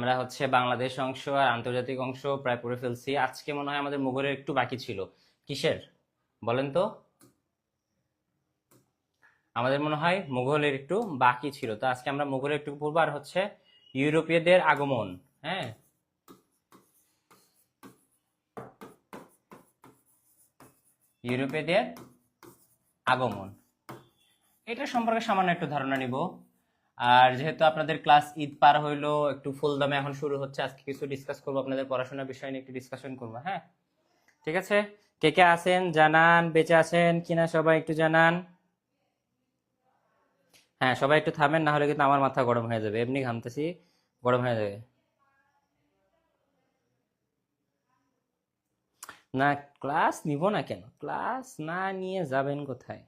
আমরা হচ্ছে বাংলাদেশ অংশ আর আন্তর্জাতিক অংশ প্রায় পড়ে ফেলছি। আজকে মনে হয় আমাদের মুঘলের একটু বাকি ছিল। কিসের বলেন তো? আমাদের মনে হয় মুঘলের একটু বাকি ছিল, তো আজকে আমরা মুঘলের একটু পড়বো। আর হচ্ছে ইউরোপীয়দের আগমন। হ্যাঁ, ইউরোপীয়দের আগমন এটা সম্পর্কে সামান্য একটু ধারণা নিব। আর যেহেতু আপনাদের ক্লাস ঈদ পার হইলো, একটু ফুল দামে এখন শুরু হচ্ছে, আজকে কিছু ডিসকাস করবো, আপনাদের পড়াশোনার বিষয় নিয়ে একটু ডিসকাশন করবো। হ্যাঁ, ঠিক আছে। কে কে আছেন জানান, বেঁচে আছেন কিনা সবাই একটু জানান। হ্যাঁ, সবাই একটু থামেন, না হলে কিন্তু আমার মাথা গরম হয়ে যাবে, এমনি ঘামতেছি, গরম হয়ে যাবে। না, ক্লাস নিব না কেন? ক্লাস না নিয়ে যাবেন কোথায়?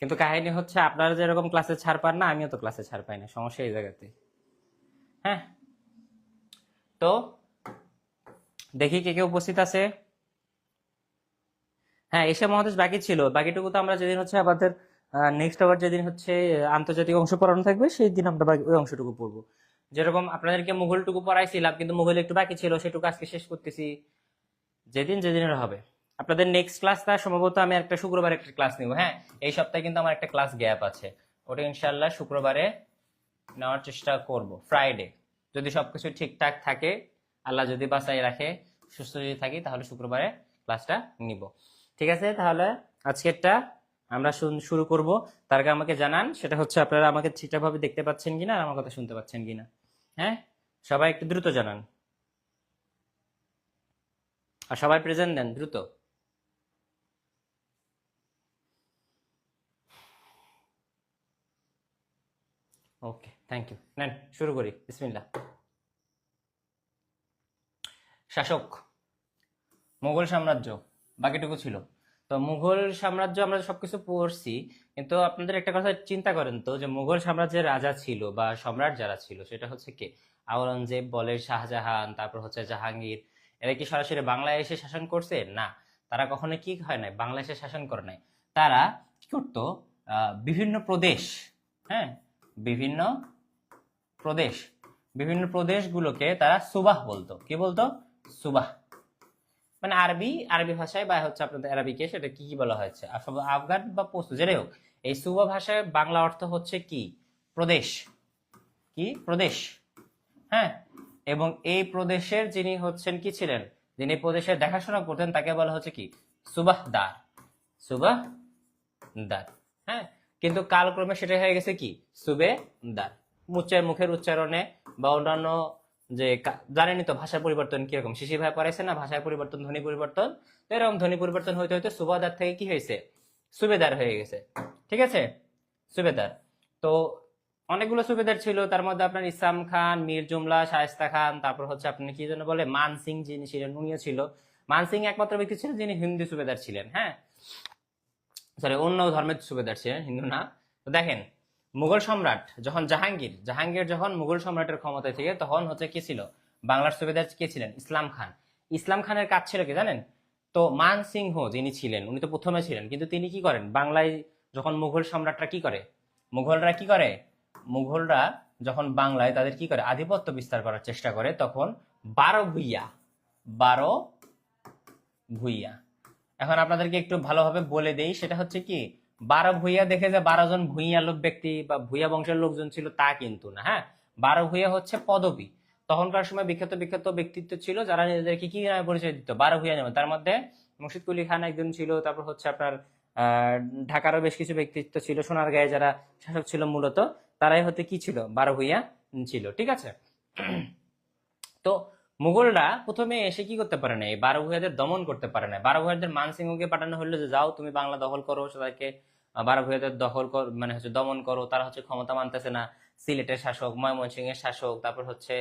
কিন্তু কাহিনী হচ্ছে আপনারা যেরকম ক্লাসে ছাড় পান না, আমিও তো ক্লাসে ছাড় পাই না, সমস্যা এই জায়গাতে। হ্যাঁ, তো দেখি কে কে উপস্থিত আছে। হ্যাঁ, এশিয়া মহাদেশ বাকি ছিল, বাকিটুকু তো আমরা যেদিন হচ্ছে আমাদের নেক্সট আবার যেদিন হচ্ছে আন্তর্জাতিক অংশ পড়ানো থাকবে সেই দিন আমরা ওই অংশটুকু পড়বো। যেরকম আপনাদেরকে মুঘলটুকু পড়াইছিলাম, কিন্তু মুঘল একটু বাকি ছিল, সেটুকু আজকে শেষ করতেছি। যেদিন যেদিনের হবে। আপনাদের নেক্সট ক্লাসটা সম্ভবত আমি একটা শুক্রবার একটা ক্লাস নিব। হ্যাঁ, এই সপ্তাহে কিন্তু আমার একটা ক্লাস গ্যাপ আছে, ওটা ইনশাল্লাহ শুক্রবারে নেওয়ার চেষ্টা করব, ফ্রাইডে, যদি সবকিছু ঠিকঠাক থাকে, আল্লাহ যদি বাঁচাই রাখে, সুস্থ যদি থাকি, তাহলে শুক্রবারে ক্লাসটা নিব। ঠিক আছে, তাহলে আজকেরটা আমরা শুরু করব। তার আগে আমাকে জানান, সেটা হচ্ছে আপনারা আমাকে ঠিকঠাকভাবে দেখতে পাচ্ছেন কিনা আর আমার কথা শুনতে পাচ্ছেন কিনা। হ্যাঁ, সবাই একটু দ্রুত জানান, আর সবাই প্রেজেন্ট দেন দ্রুত। ওকে, থ্যাংক ইউ। নেন শুরু করি, বিসমিল্লাহ। শাসক, মুঘল সাম্রাজ্য বাকিটুকু ছিল। তো মুঘল সাম্রাজ্য আমরা সবকিছু পড়ছি, কিন্তু আপনাদের একটা কথা চিন্তা করেন তো, যে মুঘল সাম্রাজ্যের রাজা ছিল বা সম্রাট যারা ছিল, সেটা হচ্ছে কে? আওরঙ্গজেব বলে, শাহজাহান, তারপর হচ্ছে জাহাঙ্গীর। এরা কি সরাসরি বাংলায় এসে শাসন করছে? না, তারা কখনো কি হয় নাই, বাংলায় এসে শাসন করে নাই। তারা কি করতো? বিভিন্ন প্রদেশ, হ্যাঁ, বিভিন্ন প্রদেশ, বিভিন্ন প্রদেশগুলোকে তারা সুবাহ বলতো। কি বলতো? সুবাহ। মানে আরবি, আরবি ভাষায় বা হচ্ছে আপনাদের আরবিকে সেটা কি কি বলা হয়েছে, আফগান বা পশতু, যেটাই হোক, এই সুবা ভাষায় বাংলা অর্থ হচ্ছে কি? প্রদেশ। কি? প্রদেশ। হ্যাঁ, এবং এই প্রদেশের যিনি হচ্ছেন কি ছিলেন, যিনি প্রদেশের দেখাশোনা করতেন, তাকে বলা হচ্ছে কি? সুবাহদার। সুবাহদার। হ্যাঁ, কিন্তু কালক্রমে সেটা হয়ে গেছে কি? সুবেদার। মুখের উচ্চারণে বা অন্যান্য যে জানেনই তো ভাষার পরিবর্তন কিরকম, শিশির ভাই পড়াইছে না, ভাষার পরিবর্তন, ধ্বনি পরিবর্তন। তো এরকম ধ্বনি পরিবর্তন হইতে হইতে সুবাদার থেকে কি হয়েছে? সুবেদার হয়ে গেছে। ঠিক আছে, সুবেদার। তো অনেকগুলো সুবেদার ছিল, তার মধ্যে আপনার ইসলাম খান, মীর জুমলা, শায়েস্তা খান, তারপর হচ্ছে আপনি কি যেন বলে মান সিং, যিনি ছিলেন, উনিও ছিল। মান সিং একমাত্র ব্যক্তি ছিলেন যিনি হিন্দু সুবেদার ছিলেন। হ্যাঁ, সরি, অন্য ধর্মের সুবেদার ছিলেন, হিন্দু না। তো দেখেন, মুঘল সম্রাট যখন জাহাঙ্গীর, যখন মুঘল সম্রাটের ক্ষমতায় থেকে, তখন হচ্ছে কি ছিল? বাংলার সুবেদার কে ছিলেন? ইসলাম খান। ইসলাম খানের কাজ ছিল কি জানেন? তো মান সিংহ যিনি ছিলেন, উনি তো প্রথমে ছিলেন, কিন্তু তিনি কি করেন, বাংলায় যখন মুঘল সম্রাটরা কি করে, মুঘলরা কি করে, মুঘলরা যখন বাংলায় তাদের কি করে, আধিপত্য বিস্তার করার চেষ্টা করে, তখন 12 ভূঁইয়া, 12 ভূঁইয়া। এখন আপনাদেরকে একটু ভালোভাবে বলে দেই, সেটা হচ্ছে কি, 12 ভূঁইয়া দেখে যে 12 জন ভূঁইয়া লোক ব্যক্তি বা ভূঁইয়া বংশের লোকজন ছিল তা কিন্তু না। হ্যাঁ, 12 ভূঁইয়া হচ্ছে পদবী। তখনকার সময় বিখ্যাত বিখ্যাত ব্যক্তিত্ব ছিল, যারা নিজেদেরকে কি নামে পরিচয় দিত? 12 ভূঁইয়া নামে। তার মধ্যে মুর্শিদ কুলি খান একজন ছিল, তারপর হচ্ছে আপনার ঢাকারও বেশ কিছু ব্যক্তিত্ব ছিল, সোনারগাঁয়ে যারা শাসক ছিল মূলত, তারাই হতে কি ছিল? 12 ভূঁইয়া ছিল। ঠিক আছে। তো মুঘলরা প্রথমে এসে কি করতে পারে না, এই 12 ভূঁইয়াদের দমন করতে পারে না। 12 ভূঁইয়াদের মানসিংহকে পাঠানো হলো যে যাও তুমি বাংলা দখল করো, সবাইকে 12 ভূঁইয়াদের দখল কর, মানে হচ্ছে দমন করো। তারা হচ্ছে ক্ষমতা মানতেছে না। সিলেটের শাসক, ময়মনসিংহের শাসক, তারপর হচ্ছে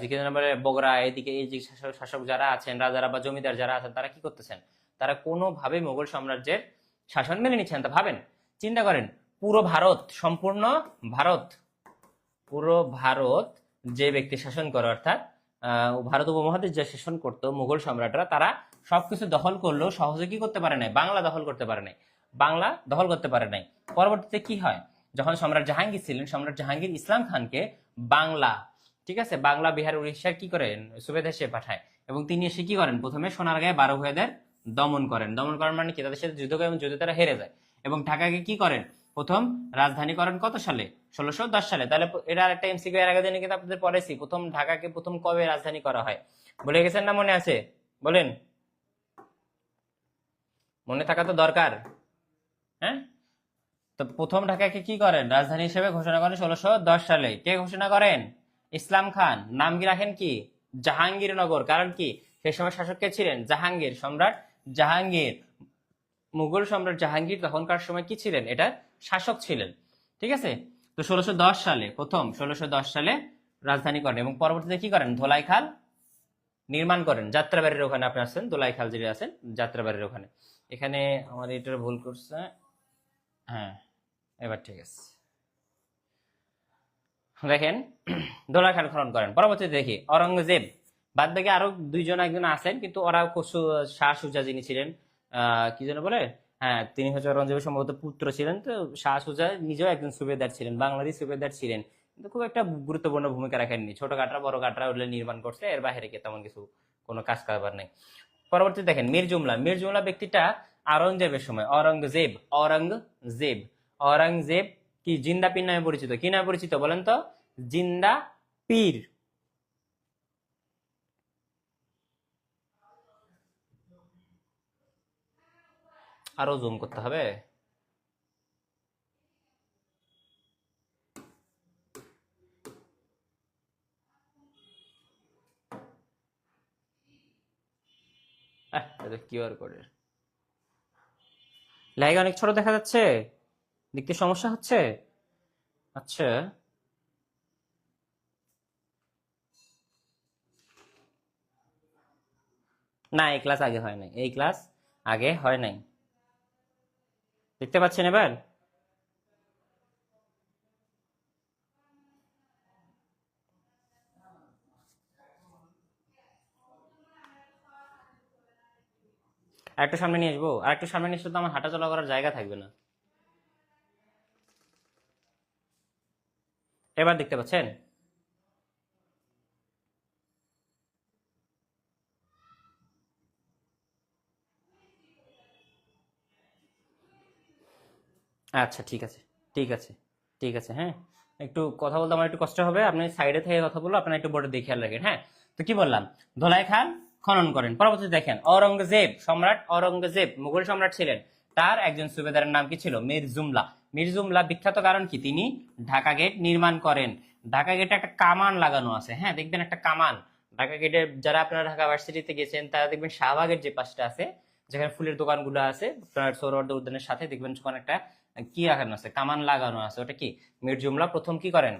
যে কি যেন বলে বগুড়া, এদিকে এই যে শাসক শাসক যারা আছেন, রাজারা বা জমিদার যারা আছেন, তারা কি করতেছেন? তারা কোনোভাবে মুঘল সাম্রাজ্যের শাসন মেনে নিচ্ছেন। তা ভাবেন, চিন্তা করেন, পুরো ভারত, সম্পূর্ণ ভারত, পুরো ভারত যে ব্যক্তি শাসন করে, অর্থাৎ ভারত উপমহাদেশ যে শাসন করতো মুঘল সম্রাটরা, তারা সবকিছু দখল করলেও সহজে কি করতে পারে নাই? বাংলা দখল করতে পারে নাই। বাংলা দখল করতে পারে নাই। পরবর্তীতে কি হয়, যখন সম্রাট জাহাঙ্গীর ছিলেন, সম্রাট জাহাঙ্গীর ইসলাম খানকে বাংলা ঠিক আছে, বাংলা বিহার উড়িষ্যার কি করেন সুবেদার সে পাঠায়, এবং তিনি এসে কি করেন প্রথমে সোনারগাঁয়ে বারো ভূঁইয়াদের দমন করেন। দমন করেন মানে কি, তাদের সাথে যুদ্ধ করেন এবং যুদ্ধে তারা হেরে যায়, এবং ঢাকাকে কি করেন প্রথম রাজধানী করেন কত সালে, 1610 সালে। তাহলে এটা আরেকটা এমসিকিউ এর আগে দিনে কিন্তু আপনাদের পড়াইছি, প্রথম ঢাকাকে প্রথম কবে রাজধানী করা হয়, বলে গেছেন না, মনে আছে বলেন, মনে থাকা তো দরকার। হ্যাঁ, তো প্রথম ঢাকাকে কি করেন রাজধানী হিসেবে ঘোষণা করেন 1610 সালে। কে ঘোষণা করেন, ইসলাম খান। নাম কি রাখেন কি, জাহাঙ্গীরনগর। কারণ কি, সেই সময় শাসক কে ছিলেন, জাহাঙ্গীর, সম্রাট জাহাঙ্গীর, মুঘল সম্রাট জাহাঙ্গীর তখনকার সময় কি ছিলেন, এটা শাসক ছিলেন। ঠিক আছে, তো 1610 সালে প্রথম 1610 সালে রাজধানী করেন, এবং পরবর্তীতে কি করেন ধোলাই খাল নির্মাণ করেন। যাত্রাবাড়ির ওখানে আপনি আছেন, দোলাই খাল যেটা আছেন যাত্রাবাড়ির ওখানে। এখানে আমার এটা ভুল করছে, হ্যাঁ এবার ঠিক আছে। দেখেন দোলাই খাল খনন করেন। পরবর্তীতে দেখি অরঙ্গজেব, বাদ বাকি আরো দুইজন একজন আছেন, কিন্তু ওরা শাহ সুজা যিনি ছিলেন, কি যেন বলে, হ্যাঁ তিনি হচ্ছে অরঙ্গজেবের সম্ভবত পুত্র ছিলেন। তো শাহ সুজা নিজেও একজন সুবেদার ছিলেন, বাংলাদেশ সুবেদার ছিলেন, কিন্তু খুব একটা গুরুত্বপূর্ণ ভূমিকা রাখেননি। ছোট কাটরা বড় কাটরা ওগুলো নির্মাণ করছে, এর বাইরে কি তেমন কিছু কোনো কাজ কারবার নেই। পরবর্তী দেখেন মীর জুমলা। মীর জুমলা ব্যক্তিটা আওরঙ্গজেবের সময়, অরঙ্গজেব অরঙ্গজেব অরঙ্গজেব কি জিন্দা পীর নামে পরিচিত, কি নামে পরিচিত বলেন তো, জিন্দা পীর। আরো জুম করতে হবে। কিউআর কোডের লেখা অনেক ছোট দেখা যাচ্ছে, দেখতে সমস্যা হচ্ছে। আচ্ছা, না এই ক্লাস আগে হয় নাই, এই ক্লাস আগে হয় নাই, দেখতে পাচ্ছেন এবার। আরেকটু সামনে নিয়ে আসবো, আরেকটু সামনে নিয়ে আসলে তো আমার হাঁটা চলা করার জায়গা থাকবে না। এবার দেখতে পাচ্ছেন, আচ্ছা ঠিক আছে, ঠিক আছে, ঠিক আছে। হ্যাঁ, একটু কথা বলতে আমার একটু কষ্ট হবে, আপনি সাইডে থেকে কথা বলবো, আপনার একটু বোর্ডে দিয়ে খেয়াল রাখেন। হ্যাঁ, তো কি বললাম, ধোলাই খান খনন করেন। পরবর্তীতে দেখেন অরঙ্গজেব, সম্রাট অরঙ্গজেব মুঘল সম্রাট ছিলেন, তার একজন সুবেদারের নাম কি ছিল, মীর জুমলা। মীর জুমলা বিখ্যাত কারণ কি, তিনি ঢাকা গেট নির্মাণ করেন। ঢাকা গেটে একটা কামান লাগানো আছে, হ্যাঁ দেখবেন একটা কামান ঢাকা গেটের, যারা আপনারা ঢাকা ভার্সিটিতে গেছেন তারা দেখবেন শাহবাগের যে পাশটা আছে, যেখানে ফুলের দোকানগুলো আছে, আপনার সৌরবর্ধ উদ্যানের সাথে দেখবেন ওখানে একটা কি লাগানো আছে, কামান লাগানো আছে, ওটা কি, মীর জুমলা প্রথম কি করেন,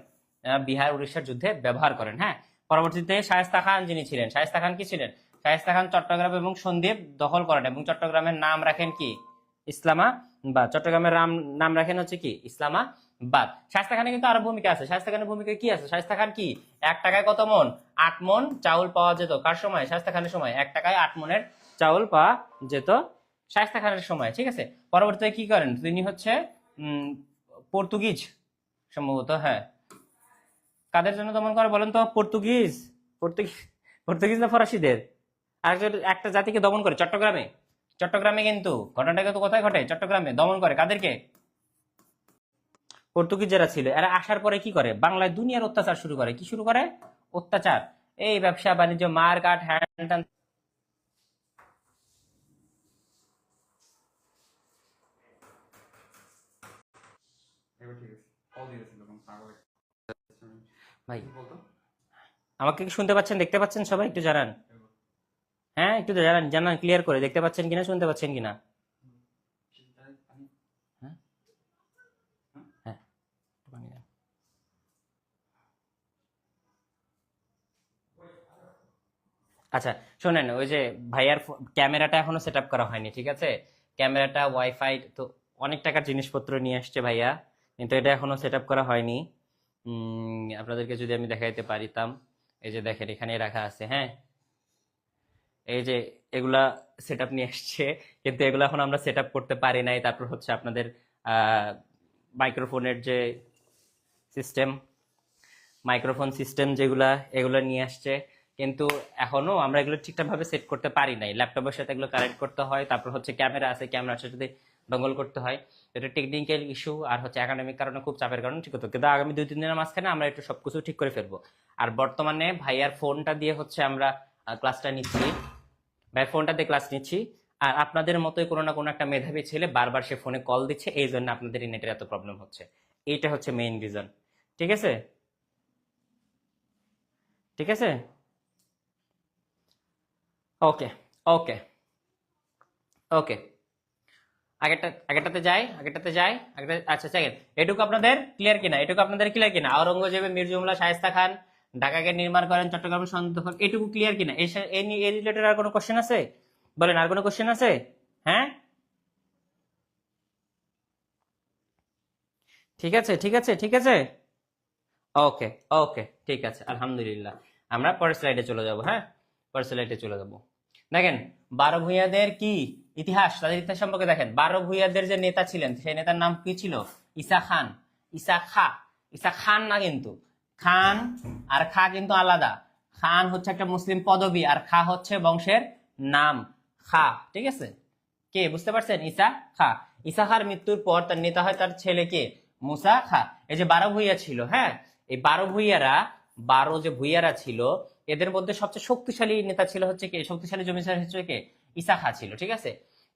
বিহার উড়িষ্যার যুদ্ধে ব্যবহার করেন। হ্যাঁ, পরবর্তীতে শায়েস্তা খান যিনি ছিলেন, শায়েস্তা খান কি ছিলেন, শায়েস্তা খান চট্টগ্রাম এবং সন্দ্বীপ দখল করেন, এবং চট্টগ্রামের নাম রাখেন কি, ইসলামাবাদ। চট্টগ্রামের নাম রাখেন হচ্ছে কি, ইসলামাবাদ। শায়েস্তা খানের কিন্তু আরো ভূমিকা আছে, শায়েস্তা খানের ভূমিকা কি আছে, শায়েস্তা খান কি 1 টাকায় কত মন, 8 মন চাউল পাওয়া যেত। কার সময়, শায়েস্তা খানের সময় 1 টাকায় 8 মনের চাউল পাওয়া যেত, শায়েস্তা খানের সময়। ঠিক আছে, পরবর্তীতে কি করেন, তিনি হচ্ছে পর্তুগিজ সম্ভবত, হ্যাঁ কাদের জন্য দমন করে বলেন তো, পর্তুগিজ, পর্তুগিজ, পর্তুগিজ না ফরাসিদের, আরেকজন একটা জাতিকে দমন করে চট্টগ্রামে। চট্টগ্রামে কিন্তু ঘটনাটা কিন্তু কোথায় ঘটে, চট্টগ্রামে দমন করে কাদেরকে, পর্তুগিজ যারা ছিল। এরা আসার পরে কি করে, বাংলায় দুনিয়ার অত্যাচার শুরু করে। কি শুরু করে, অত্যাচার, এই ব্যবসা বাণিজ্য, মার কাট হ্যান্ড টান। ভাই আমাকে কি শুনতে পাচ্ছেন, দেখতে পাচ্ছেন সবাই, একটু জানান। হ্যাঁ একটু জানান, জানান ক্লিয়ার করে, দেখতে পাচ্ছেন কিনা, শুনতে পাচ্ছেন কিনা। হ্যাঁ, হ্যাঁ, একটু পানি দেন। আচ্ছা শোনেন, ওই যে ভাইয়ার ক্যামেরাটা এখনো সেট আপ করা হয়নি, ঠিক আছে, ক্যামেরাটা ওয়াইফাই তো অনেক টাকার জিনিসপত্র নিয়ে আসছে ভাইয়া, কিন্তু এটা এখনো সেট আপ করা হয়নি। আপনাদেরকে যদি আমি দেখাইতে পারিতাম, এই যে দেখেন এখানে রাখা আছে। হ্যাঁ, এই যে এগুলা সেট আপ নিয়ে আসছে, কিন্তু এগুলো এখন আমরা সেট আপ করতে পারি নাই। তারপর হচ্ছে আপনাদের মাইক্রোফোনের যে সিস্টেম, মাইক্রোফোন সিস্টেম যেগুলা, এগুলো নিয়ে আসছে, কিন্তু এখনো আমরা এগুলো ঠিকঠাক ভাবে সেট করতে পারি নাই। ল্যাপটপের সাথে এগুলো কানেক্ট করতে হয়, তারপর হচ্ছে ক্যামেরা আছে, ক্যামেরার সাথে ডঙ্গল করতে হয়। এটা টেকনিক্যাল ইস্যু আর হচ্ছে একাডেমিক কারণে খুব চাপের কারণে ঠিক হতো, কিন্তু আগামী 2-3 দিনের মাঝখানে আমরা একটু সবকিছু ঠিক করে ফেলবো। আর বর্তমানে ভাইয়ার ফোনটা দিয়ে হচ্ছে আমরা ক্লাসটা নিচ্ছি, ভাইয়ের ফোনটা দিয়ে ক্লাস নিচ্ছি। আর আপনাদের মতোই কোনো না কোনো একটা মেধাবী ছেলে বারবার সে ফোনে কল দিচ্ছে, এই জন্য আপনাদের নেটের এত প্রবলেম হচ্ছে। এইটা হচ্ছে মেইন রিজন। ঠিক আছে, ঠিক আছে, ওকে, ওকে, ওকে। আচ্ছা সেকেন্ড, এটুকু আপনাদের ক্লিয়ার কিনা? এটুকু আপনাদের ক্লিয়ার কিনা? আওরঙ্গজেবে মীর জুমলা শায়েস্তা খান ঢাকাকে নির্মাণ করেন, চট্টগ্রাম সন্দেহ, এটুকু ক্লিয়ার কিনা? এই রিলেটেড আর কোনো কোশ্চেন আছে? বলেন, আর কোনো কোশ্চেন আছে? হ্যাঁ, ঠিক আছে, ঠিক আছে, ঠিক আছে, ওকে, ওকে, ঠিক আছে, আলহামদুলিল্লাহ। আমরা পরের স্লাইডে চলে যাব। হ্যাঁ, পরের স্লাইডে চলে যাব। দেখেন, বারো ভূঁইয়াদের কি ইতিহাস, তাদের ইতিহাস সম্পর্কে দেখেন। বারো ভূঁইয়াদের যে নেতা ছিলেন, সেই নেতার নাম কি ছিল? ঈসা খান। ঈসা খা, ঈসা খান না কিন্তু। খান আর খা কিন্তু আলাদা। খান হচ্ছে একটা মুসলিম পদবি, আর খা হচ্ছে বংশের নাম। খা, ঠিক আছে? কে বুঝতে পারছেন? ঈসা খা। ঈসা খার মৃত্যুর পর তার নেতা হয় তার ছেলেকে মুসা খা। এই যে 12 ভূঁইয়া ছিল, হ্যাঁ, এই 12 ভূঁইয়ারা, 12 যে ভূঁইয়ারা ছিল, এদের মধ্যে সবচেয়ে শক্তিশালী নেতা ছিল হচ্ছে কে, শক্তিশালী জমিদার হচ্ছে কে? ঈসা খা ছিল, ঠিক আছে?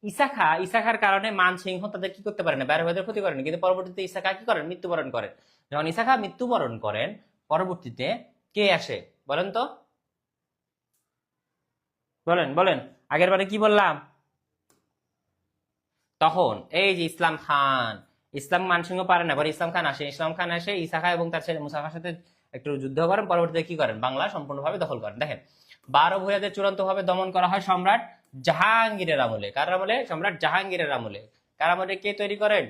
ঈসা খার কারণে মান সিংহ তাদের কি করতে পারেন, 12 ভূঁইয়াদের ক্ষতি করেন, কিন্তু পরবর্তীতে ঈসা খা কি করেন? মৃত্যুবরণ করেন। যখন ঈসা খা মৃত্যুবরণ করেন, পরবর্তীতে কে আসে বলেন তো? বলেন, বলেন, আগের বারে কি বললাম? তখন এই যে ইসলাম খান, ইসলাম মানসিংহ পারেন না, এবার ইসলাম খান আসে। ইসলাম খান এসে ঈসা খা এবং তার ছেলে মুসা খার সাথে একটু যুদ্ধ করেন, পরবর্তীতে কি করেন? বাংলা সম্পূর্ণভাবে দখল করেন। দেখেন, 12 ভূঁইয়াদের চূড়ান্ত ভাবে দমন করা হয় সম্রাট জাহাঙ্গীরের আমলে। কার আমলে? সম্রাট জাহাঙ্গীরের আমলে। কার আমলে? কে তৈরি করেন?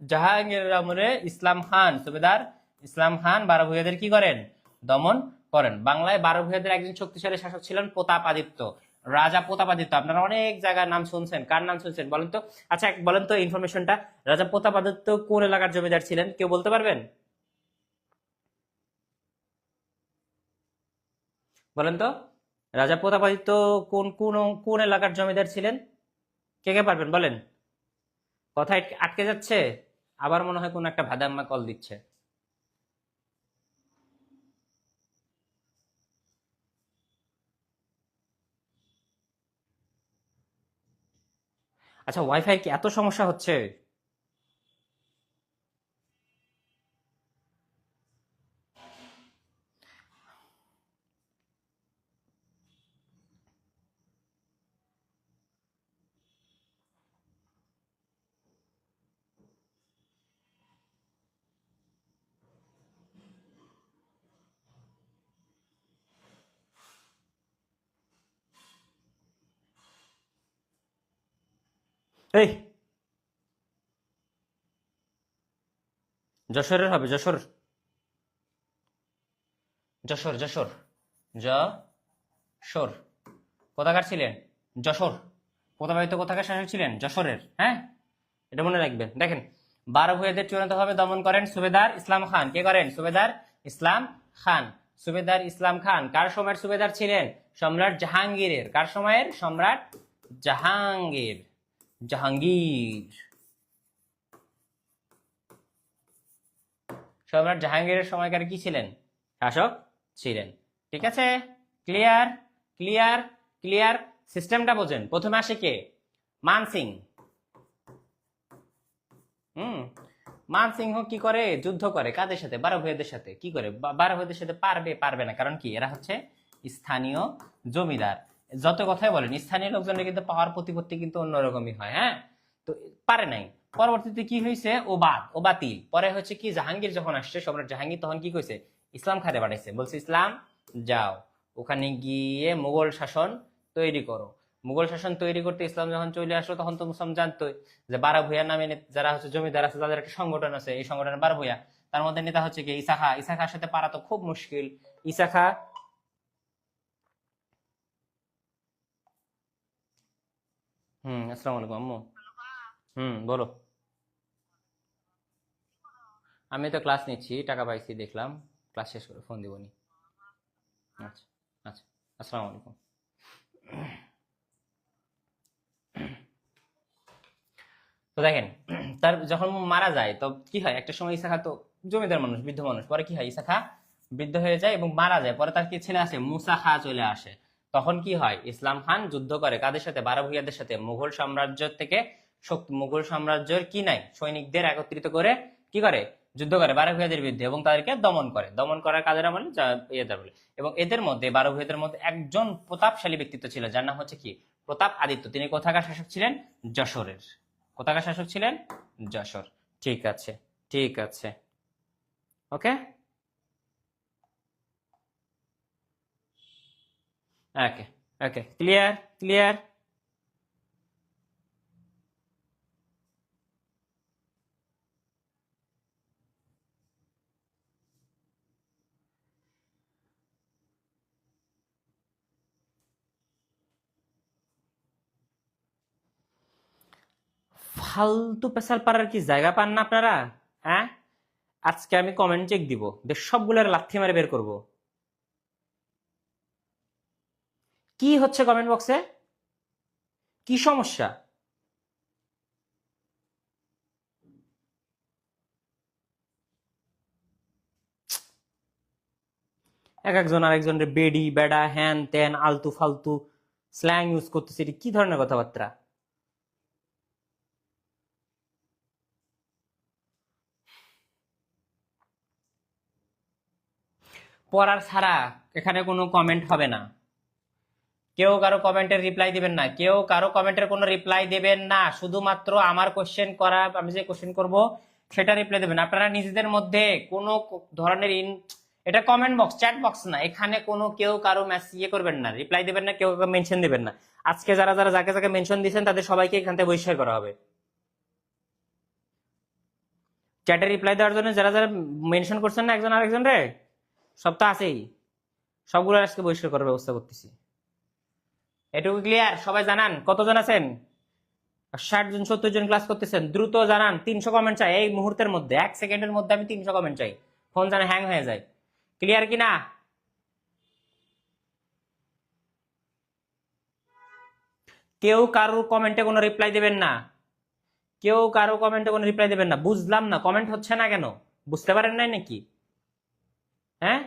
জাহাঙ্গীরের আমলে ইসলাম খান, সুবেদার ইসলাম খান 12 ভূঁইয়াদের কি করেন? দমন করেন। বাংলায় 12 ভূঁইয়াদের একজন শক্তিশালী শাসক ছিলেন প্রতাপাদিত্য, রাজা প্রতাপাদিত্য। আপনারা অনেক জায়গার নাম শুনছেন, কার নাম শুনছেন বলেন তো? আচ্ছা, বলেন তো ইনফরমেশনটা, রাজা প্রতাপাদিত্য কোন এলাকার জমিদার ছিলেন, কেউ বলতে পারবেন? বলেন তো, রাজা প্রতাপাদিত্য কোন কোন কোন এলাকার জমিদার ছিলেন? কে কে পারবেন বলেন? কথা আটকে যাচ্ছে, আবার মনে হয় কোন একটা ভাদাম্মা কল দিচ্ছে। আচ্ছা, ওয়াইফাই কি এত সমস্যা হচ্ছে? এই, যশোরের হবে, যশোর, যশোর, যশোর, যশোর। কোথাকার ছিলেন? যশোর। প্রতাপাদিত্য কোথাকার শাসক ছিলেন? যশোরের। হ্যাঁ, এটা মনে রাখবেন। দেখেন, 12 ভূঁইয়াদের চূড়ান্তভাবে দমন করেন সুবেদার ইসলাম খান। কে করেন? সুবেদার ইসলাম খান। সুবেদার ইসলাম খান কার সময়ের সুবেদার ছিলেন? সম্রাট জাহাঙ্গীরের। কার সময়ের? সম্রাট জাহাঙ্গীর। জাহাঙ্গীর, সম্রাট জাহাঙ্গীরের সময়কার কি ছিলেন? শাসক ছিলেন। ঠিক আছে, ক্লিয়ার, ক্লিয়ার, ক্লিয়ার। সিস্টেমটা বোঝেন। প্রথমে আসে কে? মানসিং। হুম, মানসিংহ কি করে? যুদ্ধ করে কাদের সাথে? 12 ভূঁইয়াদের সাথে। কি করে? 12 ভূঁইয়াদের সাথে পারবে? পারবে না। কারণ কি? এরা হচ্ছে স্থানীয় জমিদার। যত কথাই বলেন, স্থানীয় লোকজনের কিন্তু পাওয়ার প্রতিপত্তি কিন্তু অন্যরকমই হয়। হ্যাঁ, তো পারে নাই। পরবর্তীতে কি হয়েছে? ও বাতিল। পরে হচ্ছে কি, জাহাঙ্গীর যখন আসছে, সম্রাট জাহাঙ্গীর তখন কি কইছে? ইসলাম খানে পাঠাইছে, বলছে ইসলাম যাও, ওখানে গিয়ে মুঘল শাসন তৈরি করো। মুঘল শাসন তৈরি করতে ইসলাম যখন চলে আসলো, তখন তো মুসলাম জানতোই যে 12 ভূঁইয়া নামে যারা হচ্ছে জমিদার আছে, তাদের একটা সংগঠন আছে, এই সংগঠনের 12 ভূঁইয়া। তার মধ্যে নেতা হচ্ছে কি? ঈসা খা। ঈসা খার সাথে পারা তো খুব মুশকিল। ঈসা খা, আসসালামু আলাইকুম আম্মু। বলো। আমি তো ক্লাস নিচ্ছি, টাকা পাইছি দেখলাম। ক্লাস শেষ করে ফোন দিবনি। আচ্ছা আচ্ছা, আসসালামু আলাইকুম। তো দেখেন, তার যখন মারা যায় তো কি হয়, একটা সময় ইসা খা তো জমিদার মানুষ, বৃদ্ধ মানুষ, পরে কি হয়, ইসা খা বৃদ্ধ হয়ে যায় এবং মারা যায়। পরে তার কি ছেলে আসে, মুসা খা চলে আসে। তখন কি হয়, ইসলাম খান যুদ্ধ করে কাদের সাথে, বারো ভূঁইয়াদের সাথে। মুঘল সাম্রাজ্য থেকে মুঘল সাম্রাজ্যের কি নাই সৈনিকদের একত্রিত করে কি করে, যুদ্ধ করে বারো ভূঁইয়াদের বিরুদ্ধে এবং তাদেরকে দমন করে। দমন করার কাদের আমলে, ইয়েদের বলে। এবং এদের মধ্যে বারো ভূঁইয়াদের মধ্যে একজন প্রতাপশালী ব্যক্তিত্ব ছিল, যার নাম হচ্ছে কি, প্রতাপ আদিত্য। তিনি কোথাকার শাসক ছিলেন, যশোরের। কোথাকার শাসক ছিলেন, যশোর। ঠিক আছে, ঠিক আছে, ওকে, ওকে, ওকে, ক্লিয়ার, ক্লিয়ার। ফালতু পেশাল পাড়ার কি জায়গা পান না আপনারা? হ্যাঁ, আজকে আমি কমেন্ট চেক দিব, সবগুলোর লাথি মারে বের করব। কি হচ্ছে কমেন্ট বক্সে, কি সমস্যা? এক একজন আরেকজনের বেডি বেডা হ্যান ত্যান আলতু ফালতু স্ল্যাং ইউজ করতেছে, এটা কি ধরনের কথাবার্তা? পড়ার ছাড়া এখানে কোনো কমেন্ট হবে না। কেউ কারো কমেন্টের রিপ্লাই দিবেন না, কেউ কারো কমেন্টের কোনো রিপ্লাই দেবেন না। শুধুমাত্র আমার কোশ্চেন করা, আমি যে কোশ্চেন করব সেটা রিপ্লাই দেবেন। আপনারা নিজেদের মধ্যে কোনো ধরনের এটা কমেন্ট বক্স, চ্যাট বক্স না, এখানে কোনো কেউ কারো মেসেজ ইয়ে করবেন না, রিপ্লাই দেবেন না, কেউ কাউকে মেনশন দিবেন না। আজকে যারা যারা যাকে যাকে মেনশন দিয়েছেন তাদের সবাইকে এখান থেকে বহিষ্কার করা হবে। চ্যাটে রিপ্লাই দেওয়ার জন্য যারা যারা মেনশন করছেন না একজন আরেকজন রে, সব তো আছেই, সবগুলো আজকে বহিষ্কার করার ব্যবস্থা করতেছি। এটুকু ক্লিয়ার? সবাই জানান কতজন আছেন? 60 জন 70 জন ক্লাস করতেছেন, দ্রুত জানান। 300 কমেন্ট চাই এই মুহূর্তের মধ্যে, 1 সেকেন্ডের মধ্যে আমি 300 কমেন্ট চাই, ফোন যেন হ্যাং হয়ে যায়। ক্লিয়ার কিনা? কেউ কারোর কমেন্টে কোনো রিপ্লাই দেবেন না, কেউ কারো কমেন্টে কোনো রিপ্লাই দেবেন না। বুঝলাম না কমেন্ট হচ্ছে না কেন, বুঝতে পারেন নাই নাকি? হ্যাঁ,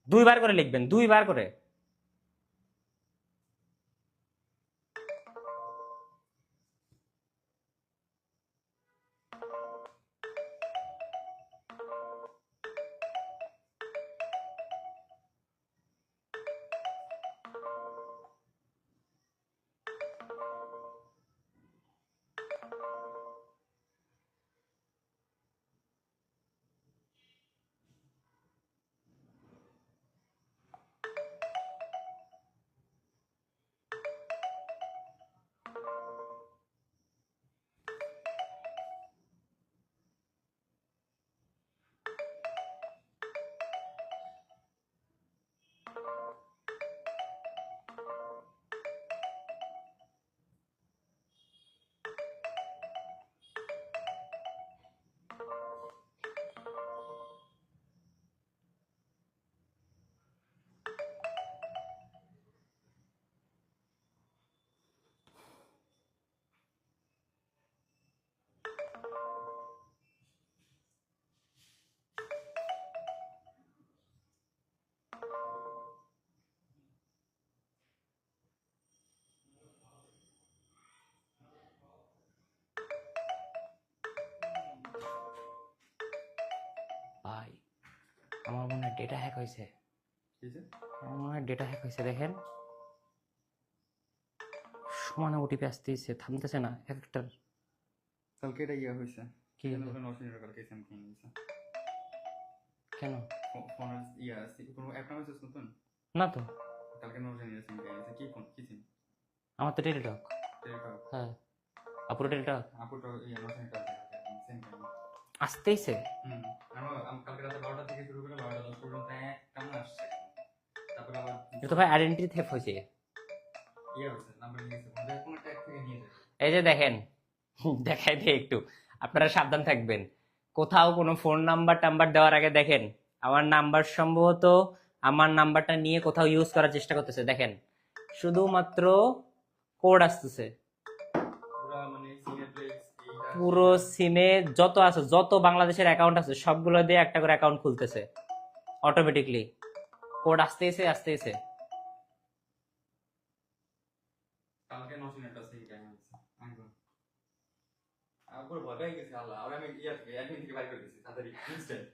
2বার করে লিখবেন, 2বার করে। ভাই আমার মনে হয় ডেটা হ্যাক হয়েছে, আমার মনে হয় ডেটা হ্যাক হয়েছে। দেখেন সমানে ওটিপি আসতেছে, থামতেছে না এক একটার। কালকে এটা ইয়া হয়েছে কি কেন হলো? বলেন অসুবিধা কালকে স্যাম কিনে নিয়েছে কেন? ফোনের ইয়া কোনো অ্যাপ নাম আছে নতুন? না তো, কালকে নতুন ইয়া সিম কিনে নিয়েছে কি ফোন কি সিম? আমার তো টেলিটক। টেলিটক। হ্যাঁ, আপুরো টেলিটক আপুটা ইয়া নতুন একটা সিম কিনে। আসতেইছে। আমি কালকে রাতে 12টা থেকে শুরু করে 12টা 10 পর্যন্ত কেমন আসছে, তারপরে আবার এটা তো ভাই আইডেন্টিটি থেফট হয়েছে। ইয়া হচ্ছে নাম্বার নিয়ে গেছে মানে কোন একটা অ্যাপ থেকে নিয়ে যায়। এই যে দেখেন, দেখাই দিয়ে একটু, আপনারা সাবধান থাকবেন। কোথাও কোনো ফোন নাম্বার টাম্বার দেওয়ার আগে দেখেন আমার নাম্বার সম্ভবত আমার নাম্বারটা নিয়ে কোথাও ইউজ করার চেষ্টা করতেছে, দেখেন শুধুমাত্র কোড আসতেছে। পুরা মানে সিনেপ্লেক্স এইটা পুরো সিমে যত আছে, যত বাংলাদেশের অ্যাকাউন্ট আছে সবগুলো দিয়ে একটা করে অ্যাকাউন্ট খুলতেছে অটোমেটিকলি, কোড আসতেছে আসতেছে। কালকে নতুন একটা সেই টাইম আছে একদম আমার পুরো ভয় পেয়ে গেছে আল্লাহ আর আমি ইয়া থেকে অ্যাডমিন থেকে বাইর করে দিয়েছি তাড়াতাড়ি ইনস্ট্যান্ট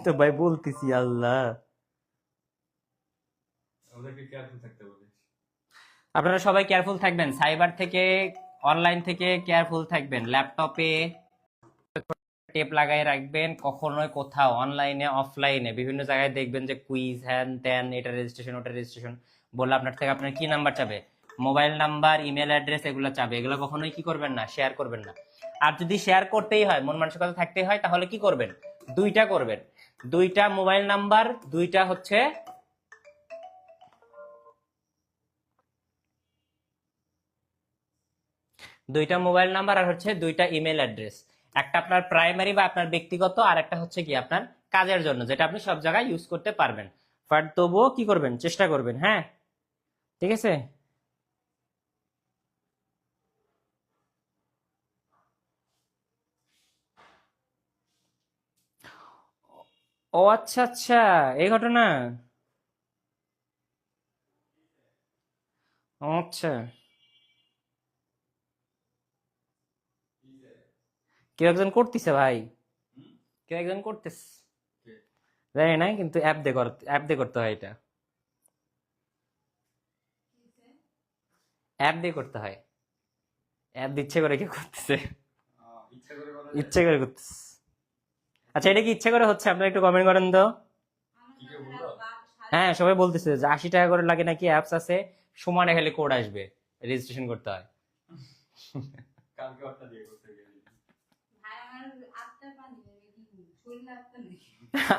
তো ভাই বলতেছি আল্লাহ। ওদেরকে কেয়ারফুল থাকতে বলে আপনারা সবাই কেয়ারফুল থাকবেন, সাইবার থেকে অনলাইন থেকে কেয়ারফুল থাকবেন, ল্যাপটপে টেপ লাগাই রাখবেন, কখনোই কোথাও অনলাইনে অফলাইনে বিভিন্ন জায়গায় দেখবেন যে কুইজ হ্যান ত্যান, এটা রেজিস্ট্রেশন ওটা রেজিস্ট্রেশন বললে আপনার থেকে আপনার কি নাম্বার চাবে, মোবাইল নাম্বার ইমেল অ্যাড্রেস এগুলো চাবে, এগুলো কখনোই কি করবেন না, শেয়ার করবেন না। আর যদি শেয়ার করতেই হয়, মন মানসিকতা থাকতেই হয়, তাহলে কি করবেন, দুইটা করবেন, দুইটা মোবাইল নাম্বার, দুইটা হচ্ছে দুইটা মোবাইল নাম্বার আর হচ্ছে দুইটা ইমেল অ্যাড্রেস, একটা আপনার প্রাইমারি বা আপনার ব্যক্তিগত, আর একটা হচ্ছে কি আপনার কাজের জন্য, যেটা আপনি সব জায়গায় ইউজ করতে পারবেন। বাট তবুও কি করবেন, চেষ্টা করবেন, হ্যাঁ ঠিক আছে। ও আচ্ছা আচ্ছা, এই ঘটনা, আচ্ছা। কেউ একজন করতেছে ভাই, কেউ একজন করতেছে, জানি না, কিন্তু অ্যাপ দিয়ে করতে হয়, এটা অ্যাপ দিয়ে করতে হয়, অ্যাপ দিচ্ছে করে কেউ করতেছে, ইচ্ছা করে বলা ইচ্ছে করে করতেছে। আচ্ছা এটা কি ইচ্ছে করে হচ্ছে, আপনারা একটু কমেন্ট করেন তো। কি কেউ বললো হ্যাঁ সবাই বলতেছে যে 80 টাকা করে লাগে নাকি, অ্যাপস আছে সমানে খালি কোড আসবে, রেজিস্ট্রেশন করতে হয়। কালকে একটা দিয়ে করতে গেলি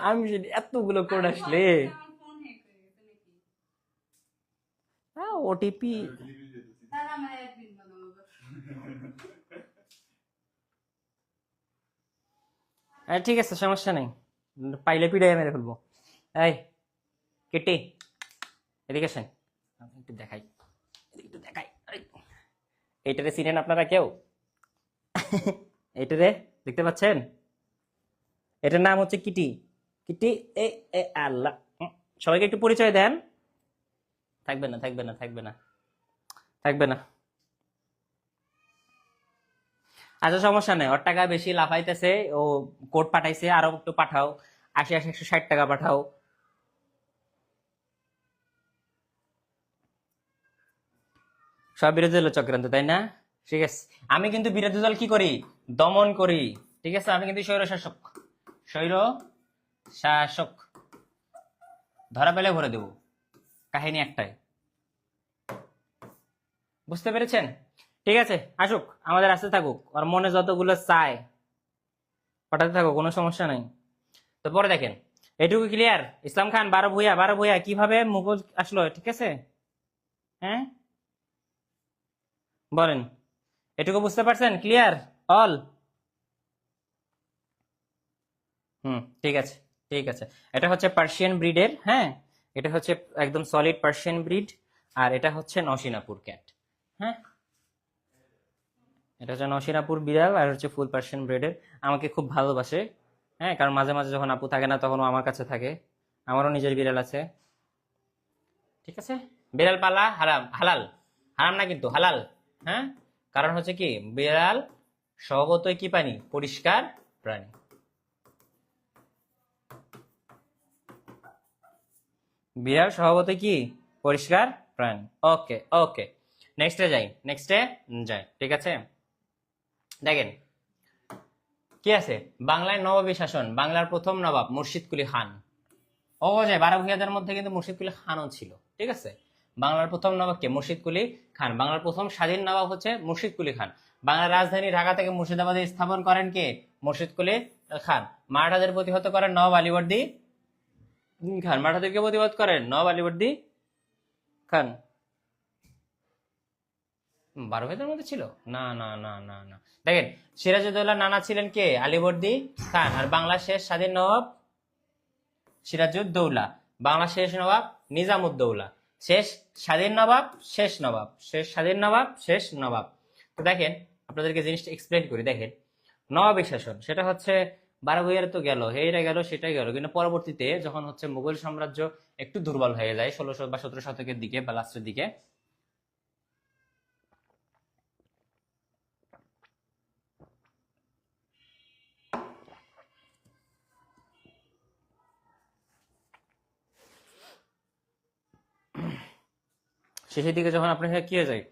আমি যদি এতগুলো কোড আসলে ওটিপি, ঠিক আছে সমস্যা নেই, পাইলে পিড়াই মেরে ফেলবো। এই কেটে এদিকে আসেন, আমি একটু দেখাই, এদিকে একটু দেখাই, এইটারে চিনেন আপনারা কেউ? এইটারে দেখতে পাচ্ছেন, এটার নাম হচ্ছে কিটি, কিটি এ এ আল্লাহ। সবাইকে একটু পরিচয় দেন। থাকবে না থাকবে না থাকবে না থাকবে না, আচ্ছা সমস্যা নেই, ওর টাকা বেশি লাফাইতেছে, ও কোড পাঠাইছে, আরো একটু পাঠাও, 80 80 160 টাকা পাঠাও। সব বিরোধী দলের চক্রান্ত, তাই না? ঠিক আছে, আমি কিন্তু বিরোধী দল কি করি, দমন করি, ঠিক আছে, আমি কিন্তু স্বৈর শাসক, স্বৈর শাসক, ধরা পেলে ভরে দেব, কাহিনী একটাই, বুঝতে পেরেছেন? ঠিক আছে, আসুক, আমাদের আসতে থাকুক, আর মনে যতগুলো চায় পাঠাতে থাকুক, কোনো সমস্যা নাই। তো পরে দেখেন, এটুকু ক্লিয়ার? ইসলাম খান 12 ভূঁইয়া, 12 ভূঁইয়া কিভাবে মুঘল আসলো, ঠিক আছে, হ্যাঁ বলেন, এটুকু বুঝতে পারছেন? Clear all? ঠিক আছে, ঠিক আছে। এটা হচ্ছে পার্সিয়ান ব্রিডের, হ্যাঁ, এটা হচ্ছে একদম সলিড পার্সিয়ান ব্রিড, আর এটা হচ্ছে নসিনাপুর ক্যাট, হ্যাঁ, এটা হচ্ছে নসিনাপুর বিড়াল, আর হচ্ছে ফুল পার্সিয়ান ব্রিডের। আমাকে খুব ভালোবাসে, হ্যাঁ, কারণ মাঝে মাঝে যখন আপু থাকে না তখন ও আমার কাছে থাকে। আমারও নিজের বিড়াল আছে, ঠিক আছে। বিড়াল পালা হারাম, হালাল, হারাম না কিন্তু হালাল, হ্যাঁ, কারণ হচ্ছে কি বিড়াল স্বভাবতই কি প্রাণী, পরিষ্কার প্রাণী। বিড়াল স্বভাবতই কি পরিষ্কার প্রাণী। ওকে ওকে, নেক্সটে যাই, নেক্সটে যাই, ঠিক আছে। দেখেন কি আছে, বাংলায় নবাবী শাসন, বাংলার প্রথম নবাব মুর্শিদ কুলি খান। ও যে 12 ভূঁইয়াদের মধ্যে কিন্তু মুর্শিদ কুলি খানও ছিল, ঠিক আছে। বাংলার প্রথম নবাব কে, মুর্শিদ কুলি খান। বাংলার প্রথম স্বাধীন নবাব হচ্ছে মুর্শিদ কুলি খান। বাংলার রাজধানী ঢাকা থেকে মুর্শিদাবাদে স্থাপন করেন কে, মুর্শিদ কুলি খান। মারাঠাদের প্রতিহত করেন নবাব আলীবর্দী খান। মারাঠাদেরকে প্রতিবাদ করেন নবাব আলীবর্দী খান। 12 ভাইদের মধ্যে ছিল? না না না না না, দেখেন সিরাজউদ্দৌলার নানা ছিলেন কে? আলীবর্দী খান। আর বাংলার শেষ স্বাধীন নবাব সিরাজউদ্দৌলা, বাংলার শেষ নবাব নিজামউদ্দৌলা। শেষ স্বাধীন নবাব, শেষ নবাব, শেষ স্বাধীন নবাব, শেষ নবাব। তো দেখেন আপনাদেরকে জিনিসটা এক্সপ্লেন করি। দেখেন নবাবী শাসন সেটা হচ্ছে 12 ভূঁইয়ার তো গেল, এইটা গেল সেটাই গেল, কিন্তু পরবর্তীতে যখন হচ্ছে মুঘল সাম্রাজ্য একটু দুর্বল হয়ে যায় 1600 বা 17 শতকের দিকে বা লাস্টের দিকে, শেষের দিকে যখন আপনার কি হয়ে যায়,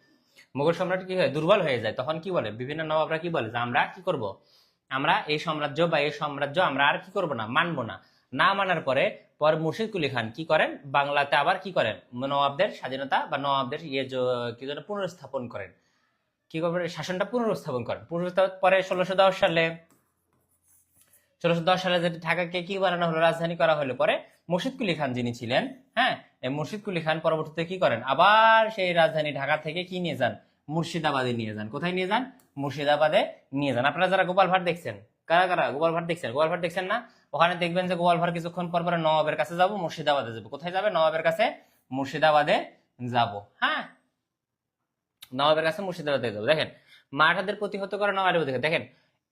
মুঘল সম্রাট কি হয়, দুর্বল হয়ে যায়, তখন কি বলে বিভিন্ন নবাবরা কি বলে যে আমরা কি করব, আমরা এই সাম্রাজ্য বা এই সাম্রাজ্য আমরা আর কি করব না, মানবো না। না মানার পরে পরে মুর্শিদ কুলি খান কি করেন, বাংলাতে আবার কি করেন, নবাবদের স্বাধীনতা বা নবাবদের কি যেন পুনর্স্থাপন করেন, কি করবেন, শাসনটা পুনরুত্থাপন করেন। পুনরুত্থাপন পরে 1610 সালে যেটা ঢাকাকে কি বানানো হলো, রাজধানী করা হলো পরে মুর্শিদ কুলি খান যিনি ছিলেন, হ্যাঁ, এই মুর্শিদ কুলি খান পরবর্তীতে কি করেন, আবার সেই রাজধানী ঢাকা থেকে কি নিয়ে যান, মুর্শিদাবাদে নিয়ে যান। কোথায় নিয়ে যান? মুর্শিদাবাদে নিয়ে যান। আপনারা যারা গোপাল ভাট দেখছেন, কারা কারা গোপাল ভাট দেখছেন? গোপাল ভাট দেখছেন না? ওখানে দেখবেন যে গোপাল ভাট কিছুক্ষণ পর পরে নবাবের কাছে যাবো, মুর্শিদাবাদে যাবো। কোথায় যাবে? নবাবের কাছে, মুর্শিদাবাদে যাব। হ্যাঁ, নবাবের কাছে মুর্শিদাবাদে যাবো। দেখেন মারাঠাদের প্রতিহত করা নবাবের, দেখেন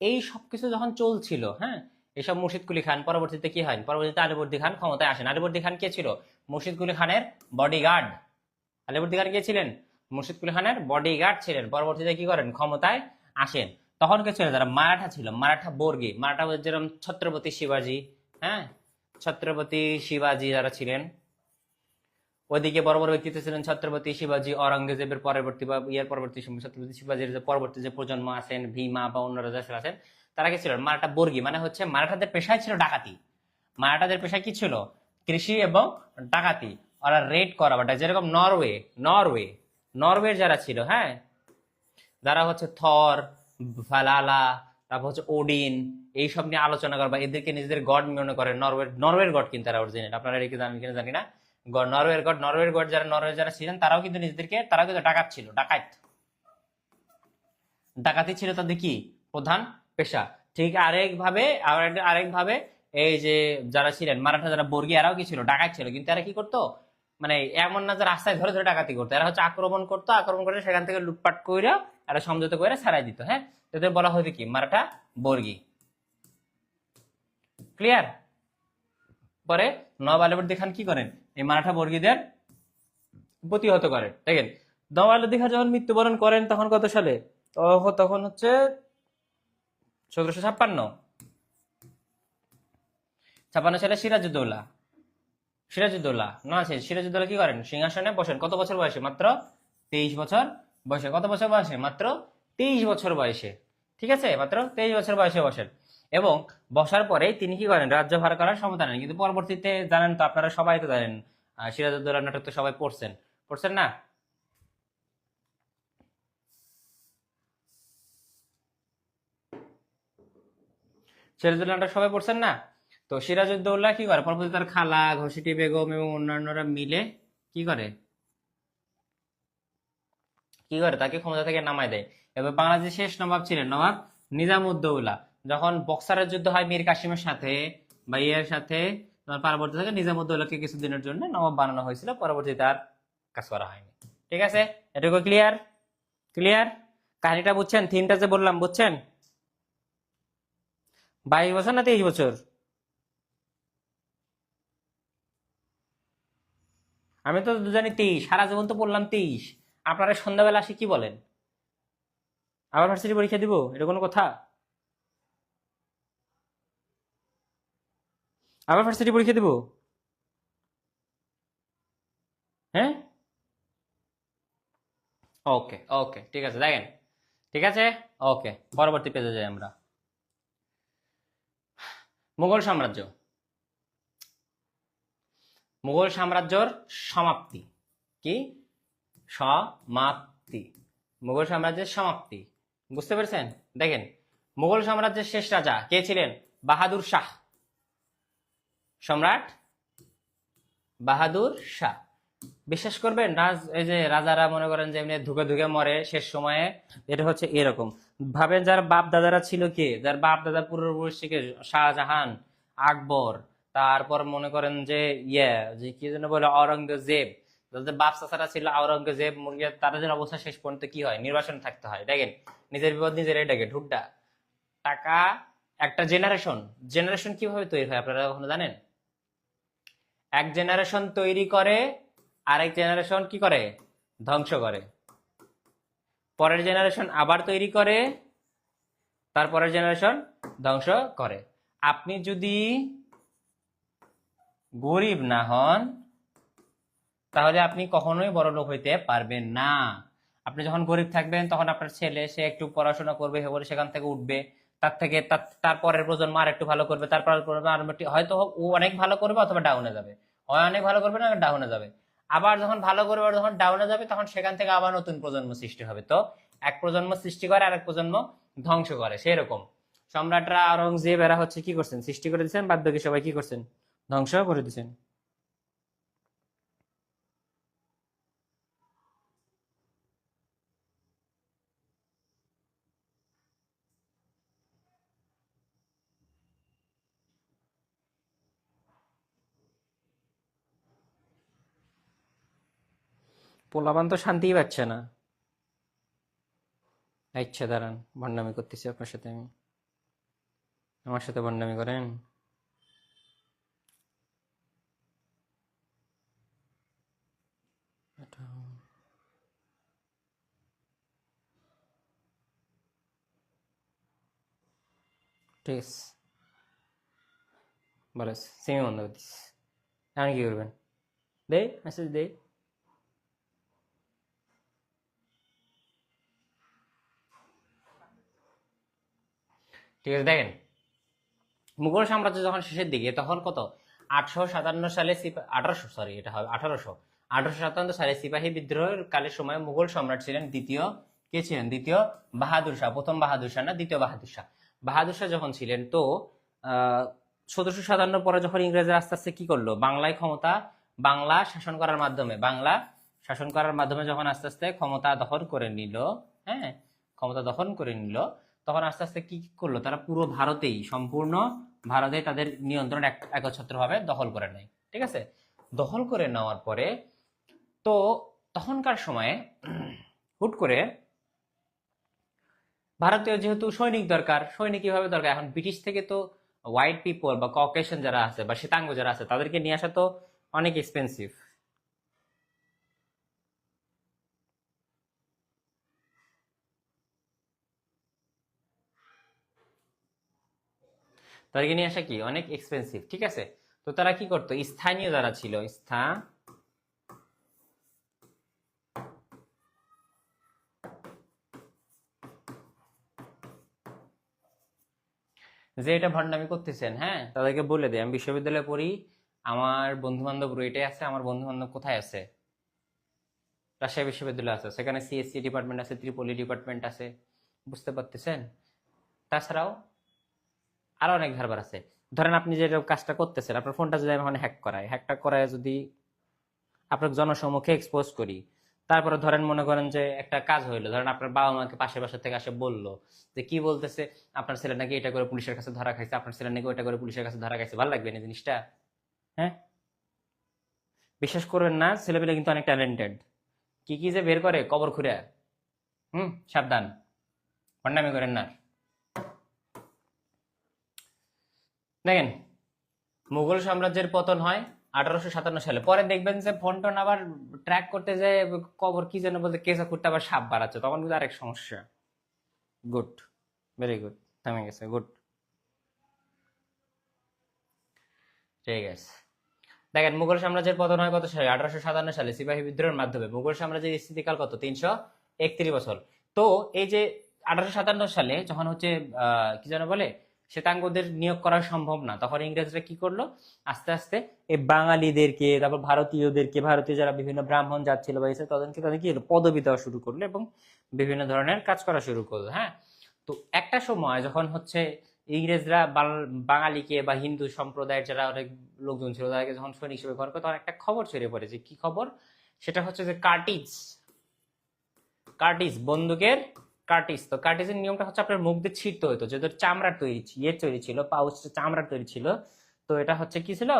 এই সবকিছু যখন চলছিল, হ্যাঁ, এসব মুর্শিদ কুলি খান পরবর্তীতে কি হয়, পরবর্তীতে আলীবর্দী খান ক্ষমতায় আসেন। আলীবর্দী খান কে ছিল? মুর্শিদ কুলি খানের বডিগার্ড। আলীবর্দী খান কে ছিলেন? মুর্শিদ কুলি খানের বডিগার্ড ছিলেন। পরবর্তীতে কি করেন, ক্ষমতায় আসেন। তখন কে ছিল? যারা মারাঠা ছিল, মারাঠা বর্গী, মারাঠা যেরকম ছত্রপতি শিবাজী, হ্যাঁ, ছত্রপতি শিবাজী যারা ছিলেন, ওইদিকে বড় বড় ব্যক্তিত্ব ছিলেন ছত্রপতি শিবাজী, অরঙ্গজেবের পরবর্তী বা ইয়ার পরবর্তী সময় ছত্রপতি শিবাজীর যে পরবর্তী যে প্রজন্ম আছেন, ভীমা বা অন্যরা যারা আছেন, তারা কি ছিলেন? মারাঠা বর্গী, মানে হচ্ছে মারাঠাদের পেশায় ছিল ডাকাতি। মারাঠাদের পেশায় কি ছিল? কৃষি এবং ডাকাতি। ওরা রেড করা, বাট যেরকম নরওয়ে, নরওয়ে, নরওয়ের যারা ছিল, হ্যাঁ, যারা হচ্ছে থর, ভালালা, তারপর হচ্ছে ওডিন, এইসব নিয়ে আলোচনা করে বা এদেরকে নিজেদের গড মনে করে। নরওয়ের, নরওয়ের গড কিন্তু তারা অরিজিনাল, আপনারা এদিকে জানেন কিনা জানি না। নরওয়ের গড, নরওয়ের গড যারা, নরওয়ে যারা ছিলেন তারাও কিন্তু নিজেদেরকে, তারাও কিন্তু ডাকাত ছিল, ডাকাত, ডাকাতি ছিল তাদের কি প্রধান পেশা। ঠিক আরেকভাবে, আরেকভাবে এই যে যারা ছিলেন মারাঠা যারা বর্গী, এরাও কি ছিল? ডাকাত ছিল। কিন্তু এরা কি করতো, মানে এমন না যে রাস্তায় ধরে ধরে ডাকাতি করতো, এরা হচ্ছে আক্রমণ করতো, আক্রমণ করে সেখান থেকে লুটপাট করে এরা সমঝোতা করে ছাড়াই দিত। হ্যাঁ, এদের বলা হতো কি মারাঠা বর্গী। ক্লিয়ার? পরে নবাব আলীবর্দী খান কি করেন, এই মারাঠা বর্গীদের প্রতিহত করেন। দেখেন নবাব আলীবর্দী খান যখন মৃত্যুবরণ করেন তখন কত সালে, তখন হচ্ছে 1756, 56 সালে সিরাজউদ্দৌলা, সিরাজউদ্দৌলা না আছে, সিরাজউদ্দৌলা কি করেন, সিংহাসনে বসেন। কত বছর বয়সে? মাত্র 23 বছর বয়সে। কত বছর বয়সে? মাত্র 23 বছর বয়সে। ঠিক আছে, মাত্র 23 বছর বয়সে বসেন। এবং বসার পরে তিনি কি করেন, রাজ্যভার করার ক্ষমতা নেন। কিন্তু পরবর্তীতে জানেন তো, আপনারা সবাই তো জানেন, সিরাজউদ্দৌলা নাটক তো সবাই পড়ছেন, পড়ছেন না? সিরাজউদ্দৌলা নাটক সবাই পড়ছেন না? তো সিরাজউদ্দৌলা কি করে, পরবর্তীতে তার খালা ঘসিটি বেগম এবং অন্যান্যরা মিলে কি করে, কি করে তাকে ক্ষমতা থেকে নামায় দেয়। এবার বাংলাদেশের শেষ নবাব ছিলেন নবাব নিজামউদ্দৌলা। যখন বক্সারের যুদ্ধ হয় মীর কাসিমের সাথে বা ইয়ের সাথে, পরবর্তী থেকে নিজামউদ্দৌলাকে কিছুদিনের জন্য নবাব বানানো হয়েছিল, পরবর্তীতে আর কাজ করা হয়নি। ঠিক আছে, এটুকু ক্লিয়ার? ক্লিয়ার? কাহিনীটা বুঝছেন? থিমটা যে বললাম বুঝছেন? 22 বছর না 23 বছর? আমি তো জানি 23, সারা জীবন তো পড়লাম 23। আপনারা সন্ধ্যাবেলা আসে কি বলেন, আবার ভার্সিটি পরীক্ষা দিব? এটা কোনো কথা? আবার ভার্সিটি পরীক্ষা দিব? হ্যাঁ, ওকে ওকে, ঠিক আছে। দেখেন, ঠিক আছে, ওকে, পরবর্তী পেজে যাই আমরা। মুঘল সাম্রাজ্য, মুঘল সাম্রাজ্যর সমাপ্তি। কি সমাপ্তি? মুঘল সাম্রাজ্যের সমাপ্তি, বুঝতে পেরেছেন? দেখেন মুঘল সাম্রাজ্যের শেষ রাজা কে ছিলেন? বাহাদুর শাহ, সম্রাট বাহাদুর শাহ। বিশ্বাস করবেন এই যে রাজারা মনে করেন যে এমনি ধুকে ধুকে মরে শেষ সময়ে, এটা হচ্ছে এরকম। ভাবেন যার বাপ দাদারা ছিল কে, যার বাপ দাদা পূর্বপুরুষ থেকে শাহজাহান, আকবর, তারপর মনে করেন যে যে কি যেন বলে আওরঙ্গজেব, যাদের বাপ চাচারা ছিল আওরঙ্গজেব মুরগি, তাদের অবস্থা শেষ পর্যন্ত কি হয়, নির্বাসন থাকতে হয়। দেখেন নিজের বিপদ নিজেরাই ডেকে ঢুকডা টাকা। একটা জেনারেশন জেনারেশন কিভাবে তৈরি হয় আপনারা কখনো জানেন? এক জেনারেশন তৈরি করে, আরেক জেনারেশন কি করে, ধ্বংস করে। পরের জেনারেশন আবার তৈরি করে, তারপরের জেনারেশন ধ্বংস করে। আপনি যদি গরিব না হন তাহলে আপনি কখনোই বড় লোক হইতে পারবেন না। আপনি যখন গরিব থাকবেন তখন আপনার ছেলে সে একটু পড়াশোনা করবে, বলে সেখান থেকে উঠবে, তার থেকে তারপরের প্রজন্ম আর একটু ভালো করবে, তারপর হয়তো ও অনেক ভালো করবে অথবা ডাউনে যাবে, হয় অনেক ভালো করবে না ডাউনে যাবে। আবার যখন ভালো করবে আর যখন ডাউনে যাবে তখন সেখান থেকে আবার নতুন প্রজন্ম সৃষ্টি হবে। তো এক প্রজন্ম সৃষ্টি করে আরেক প্রজন্ম ধ্বংস করে, সেরকম সম্রাটরা আওরঙ্গজেব এরা হচ্ছে কি করছেন, সৃষ্টি করে দিচ্ছেন, বাদ বাকি সবাই কি করছেন, ধ্বংস করে দিচ্ছেন। পোলাপান তো শান্তিই পাচ্ছে না। আচ্ছা দাঁড়ান, ভণ্ডামি করতেছি আপনার সাথে আমি, আমার সাথে ভণ্ডামি করেন। এটা ঠিক আছে, বলে সিমি বন্ধ করে দিচ্ছি। এখন কি করবেন, দে মেসেজ দে। ঠিক আছে, দেখেন মুঘল সাম্রাজ্য যখন শেষের দিকে তখন কত 857 সালে 1857 সালে সিপাহী বিদ্রোহের কালের সময় মুঘল সম্রাট ছিলেন দ্বিতীয়, কে ছিলেন, দ্বিতীয় বাহাদুর শাহ। প্রথম বাহাদুর শাহ না, দ্বিতীয় বাহাদুর শাহ। বাহাদুর শাহ যখন ছিলেন তো 1757 পরে যখন ইংরেজরা আস্তে আস্তে কি করলো, বাংলা শাসন করার মাধ্যমে যখন আস্তে আস্তে ক্ষমতা দখল করে নিল, হ্যাঁ ক্ষমতা দখল করে নিল, তখন আস্তে আস্তে কি করলো, তারা পুরো ভারতেই, সম্পূর্ণ ভারতে তাদের নিয়ন্ত্রণ একচ্ছত্রভাবে দখল করে নেয়। ঠিক আছে, দখল করে নেওয়ার পরে তো তখনকার সময়ে হুট করে ভারতীয় যেহেতু সৈনিক দরকার, সৈনিক কিভাবে দরকার, এখন ব্রিটিশ থেকে তো হোয়াইট পিপল বা ককেশন যারা আছে বা শ্বেতাঙ্গ যারা আছে তাদেরকে নিয়ে আসা তো অনেক এক্সপেন্সিভ। তাদেরকে নিয়ে আসা কি অনেক এক্সপেন্সিভ। ঠিক আছে, তো তারা কি করতো, স্থানীয় যারা ছিল যে এটা ভণ্ডামি করতেছেন, হ্যাঁ তাদেরকে বলে দেয়, আমি বিশ্ববিদ্যালয়ে পড়ি, আমার বন্ধু বান্ধব রুয়েটে আছে, আমার বন্ধু বান্ধব কোথায় আছে, রাজশাহী বিশ্ববিদ্যালয় আছে, সেখানে সিএসসি ডিপার্টমেন্ট আছে, ত্রিপলি ডিপার্টমেন্ট আছে, বুঝতে পারতেছেন। তাছাড়াও আরো অনেক ধারবার আছে। ধরেন আপনি যে কাজটা করতেছেন, আপনার ফোনটা যদি আমি হ্যাকটা করায় যদি আপনার জনসমক্ষে এক্সপোজ করি, তারপরে ধরেন মনে করেন যে একটা কাজ হইলো, ধরেন আপনার বাবা মাকে পাশের বাসা থেকে আসে বললো যে কি বলতেছে, আপনার ছেলে নাকি এটা করে পুলিশের কাছে ধরা খাইছে, আপনার ছেলে নাকি ওইটা করে পুলিশের কাছে ধরা খাইছে, ভালো লাগবে না জিনিসটা? হ্যাঁ, বিশ্বাস করবেন না, ছেলেপেলে কিন্তু অনেক ট্যালেন্টেড, কি কি যে বের করে কবর খুঁড়ে। সাবধান, ভণ্ডামি করেন না। দেখেন মুঘল সাম্রাজ্যের পতন হয় 1857 সালে, পরে দেখবেন যে ফোনটোন আবার ট্র্যাক করতে যায় কবর কি যেন বলতে, কেসা করতে আবার সাপ বাড়াচ্ছে, তখন কিন্তু আরেক সমস্যা। গুড, ভেরি গুড, থেমে গেছে, গুড। ঠিক আছে, দেখেন মুঘল সাম্রাজ্যের পতন হয় কত সালে, 1857 সালে সিপাহী বিদ্রোহের মাধ্যমে। মুঘল সাম্রাজ্যের স্থিতিকাল কত, 331 বছর। তো এই যে 1857 সালে যখন হচ্ছে কি যেন বলে, শ্বেতাঙ্গদের নিয়োগ করা সম্ভব না, তখন ইংরেজরা কি করলো, আস্তে আস্তে এই বাঙালিদেরকে, তারপর ভারতীয়দেরকে, ভারতীয় যারা বিভিন্ন ব্রাহ্মণ জাত ছিল বা তাদেরকে কি হলো, পদবি দেওয়া শুরু করলো এবং বিভিন্ন ধরনের কাজ করা শুরু করলো। হ্যাঁ, তো একটা সময় যখন হচ্ছে ইংরেজরা বাঙালিকে বা হিন্দু সম্প্রদায়ের যারা অনেক লোকজন ছিল তাদেরকে যখন সৈনিক হিসেবে গ্রহণ করে তখন একটা খবর ছড়িয়ে পড়ে, যে কি খবর, সেটা হচ্ছে যে কার্টিজ, কার্টিজ বন্দুকের কার্টিজ। তো কার্টিজের নিয়মটা হচ্ছে আপনার মুখ দিয়ে ছিটতে হতো, যেহেতু চামড়ার তৈরি তৈরি ছিল, পাউচ চামড়ার তৈরি ছিল, তো এটা হচ্ছে কি ছিল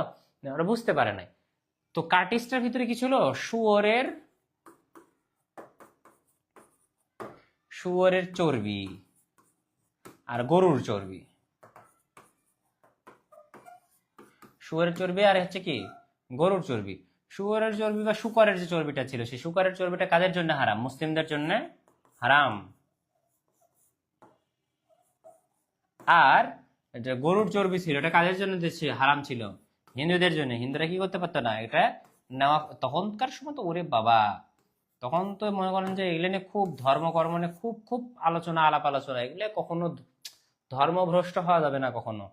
ওরা বুঝতে পারে নাই। তো কার্টিজটার ভিতরে কি ছিল, শুয়োরের চর্বি আর গরুর চর্বি, শুয়োরের চর্বি আর হচ্ছে কি গরুর চর্বি। শুয়োরের চর্বি বা শুকরের যে চর্বিটা ছিল, সেই শুকরের চর্বিটা কাদের জন্য হারাম, মুসলিমদের জন্য হারাম। আর যে গরুর চর্বি ছিল এটা কাদের জন্য হারাম ছিল, হিন্দুদের জন্য। হিন্দুরা কি করতে পারতো না এটা নেওয়া, তখনকার সময় তো ওরে বাবা, তখন তো মনে করেন যে এগুলো নিয়ে খুব ধর্মকর্ম নিয়ে খুব খুব আলোচনা আলাপ আলোচনা, এগুলো কখনো ধর্মভ্রষ্ট হওয়া যাবে না কখনো।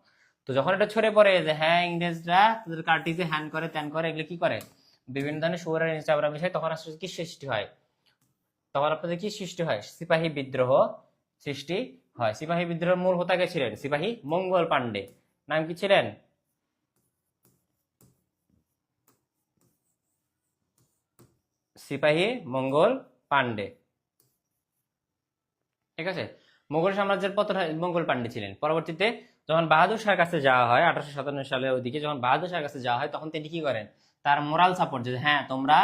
তো যখন এটা ছড়ে পড়ে যে হ্যাঁ ইংরেজরা তাদের কার্টিজে হ্যান করে ত্যান করে, এগুলো কি করে বিভিন্ন ধরনের শুয়োরের চামড়া মিশায়, তখন আসলে কি সৃষ্টি হয়, তখন আপনাদের কি সৃষ্টি হয়, সিপাহী বিদ্রোহ সৃষ্টি হয়। সিপাহী বিদ্রোহের মূল হোতা কে ছিলেন, সিপাহী মঙ্গল পান্ডে। নাম কি ছিলেন, সিপাহী মঙ্গল পান্ডে। ঠিক আছে, মোগল সাম্রাজ্যের পতন হয়, মঙ্গল পান্ডে ছিলেন। পরবর্তীতে যখন বাহাদুর শাহের কাছে যাওয়া হয় 1857 সালে, ওইদিকে যখন বাহাদুর শাহের কাছে যাওয়া হয় তখন তিনি কি করেন, তার মোরাল সাপোর্ট, যে হ্যাঁ তোমরা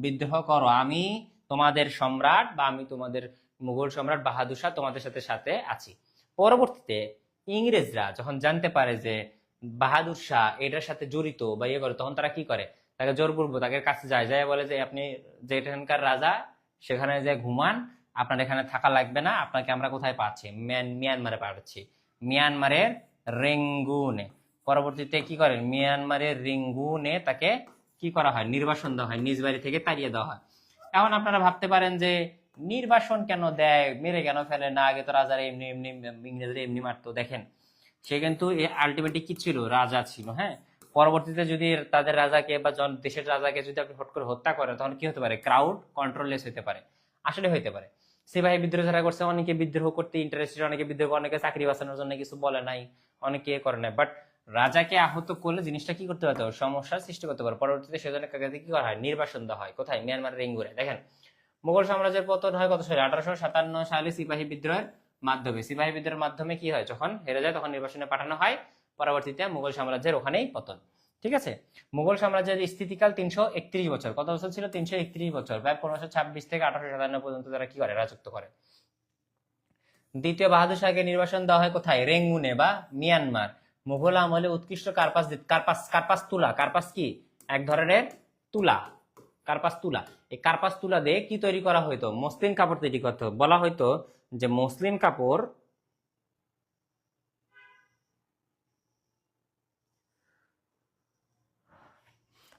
বিদ্রোহ করো, আমি তোমাদের সম্রাট বা আমি তোমাদের মুঘল সম্রাট বাহাদুর শাহ তোমাদের সাথে সাথে আছি। পরবর্তীতে ইংরেজরা যখন জানতে পারে যে বাহাদুর শাহ এটার সাথে জড়িত বা ইয়ে করে, তখন তারা কি করে, তাকে জোরপূর্বক তাদের কাছে যায়, যায় বলে যে আপনি যেখানকার রাজা সেখানে যে ঘুমান, আপনার এখানে থাকা লাগবে না, আপনাকে আমরা কোথায় পাচ্ছি, মিয়ানমারে পাঠাচ্ছি, মিয়ানমারের রেঙ্গুনে। পরবর্তীতে কি করেন, মিয়ানমারের রেঙ্গুনে তাকে কি করা হয়, নির্বাসন দেওয়া হয়, নিজ বাড়ি থেকে তাড়িয়ে দেওয়া হয়। এখন আপনারা ভাবতে পারেন যে নির্বাসন কেন দেয়, মেরে কেন ফেলে না, আগে তো রাজারা এমনি এমনি ইংরেজরা এমনি মারতো। দেখেন সে কিন্তু আলটিমেটলি কি ছিল, রাজা ছিল। হ্যাঁ, পরবর্তীতে যদি তাদের রাজাকে বা দেশের রাজাকে যদি আপনি হট করে হত্যা করেন তখন কি হতে পারে, ক্রাউড কন্ট্রোললেস হতে পারে, আসলে হইতে পারে। সিপাহী বিদ্রোহ যারা করছে অনেকে বিদ্রোহ করতে ইন্টারেস্টেড, অনেকে বিদ্রোহ, অনেকে চাকরি বাঁচানোর জন্য কিছু বলে নাই, অনেকে করে নাই, বাট রাজাকে আহত করলে জিনিসটা কি করতে পারতো, সমস্যার সৃষ্টি করতে পারে। পরবর্তীতে সেজন্য কাকে কি করা হয়, নির্বাসন দেওয়া হয়, কোথায়, মিয়ানমারের রেঙ্গুনে। দেখেন মুঘল সাম্রাজ্যের পতন হয় কত সালে, 1857 সালে সিপাহী বিদ্রোহের মাধ্যমে। সিপাহী বিদ্রোহের মাধ্যমে কি হয়, যখন হেরে যায় তখন নির্বাসনে পাঠানো হয়, পরবর্তীতে মুঘল সাম্রাজ্যের ওখানেই পতন। ঠিক আছে, মুঘল সাম্রাজ্যের স্থিতিকাল 331 বছর। কত বছর ছিল, 331 বছর, প্রায় 1526 থেকে 1857 পর্যন্ত তারা কি করে, রাজত্ব করে। দ্বিতীয় বাহাদুর শাহকে নির্বাসন দেওয়া হয় কোথায়, রেঙ্গুনে বা মিয়ানমার। মুঘল আমলে উৎকৃষ্ট কার্পাস কার্পাস কার্পাস তুলা, কার্পাস কি এক ধরনের তুলা, কার্পাস তুলা, এই কার্পাস তুলা দিয়ে কি তৈরি করা হইতো, মসলিন কাপড় তৈরি করতে বলা হইতো, যে মসলিন কাপড়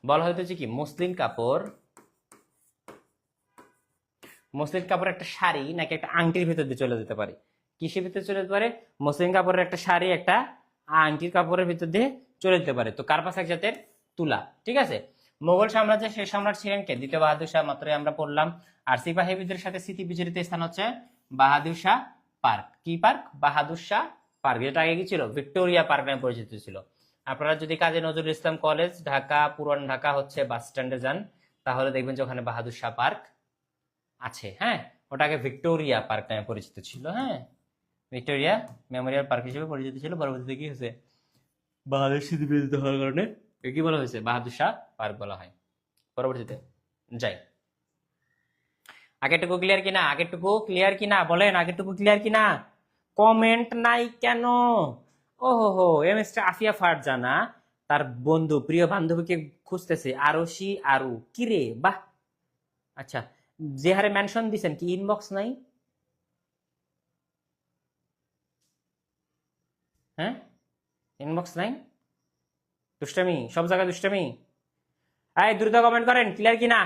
বলা হইতো যে কি, মসলিন কাপড়, মসলিন কাপড়ের একটা শাড়ি নাকি একটা আংটির ভিতর দিয়ে চলে যেতে পারে, কিসের ভিতরে চলে যেতে পারে, মসলিন কাপড়ের একটা শাড়ি একটা আংটির কাপড়ের ভিতর দিয়ে চলে যেতে পারে। তো কার্পাস এক জাতের তুলা। ঠিক আছে, মোগল সাম্রাজ্যের শেষ সম্রাট ছিলেন কে, দ্বিতীয় বাহাদুর শাহ, মাত্রই আমরা পড়লাম। আর সিপাহী বিদ্রোহের সাথে স্মৃতি বিজড়িত স্থান হচ্ছে বাহাদুর শাহ পার্ক। কি পার্ক, বাহাদুর শাহ পার্ক, যেটা আগে কি ছিল, ভিক্টোরিয়া পার্ক নামে পরিচিত ছিল। আপনারা যদি কাজী নজরুল ইসলাম কলেজ ঢাকা পুরান ঢাকা হচ্ছে বাস স্ট্যান্ডে যান, তাহলে দেখবেন যে ওখানে বাহাদুর শাহ পার্ক আছে। হ্যাঁ, ওটাকে ভিক্টোরিয়া পার্ক নামে পরিচিত ছিল। হ্যাঁ, ভিক্টোরিয়া মেমোরিয়াল পার্ক হিসেবে পরিচিত ছিল। পরবর্তীতে কি হয়েছে, বাহাদুর স্মৃতি বিজড়িত হওয়ার কারণে কি বলা হয়েছে, বাহাদুর শাহ পার্ক বলা হয়। পরবর্তীতে যাই, আগেরটুকু ক্লিয়ার কিনা, আগেরটুকু ক্লিয়ার কিনা বলেন, আগেরটুকু ক্লিয়ার কিনা, কমেন্ট নাই কেন? ও হো, মিস্টার আফিয়া ফারজানা তার বন্ধু প্রিয় বান্ধবীকে খুঁজতেছে, আরশি আরু, কিরে বাহ, আচ্ছা, যে হারে মেনশন দিছেন কি ইনবক্স নাই? হ্যাঁ, ইনবক্স নাই, দুষ্টামি, সব জায়গায় দুষ্টামি। এই দ্রুত কমেন্ট করেন, ক্লিয়ার কিনা,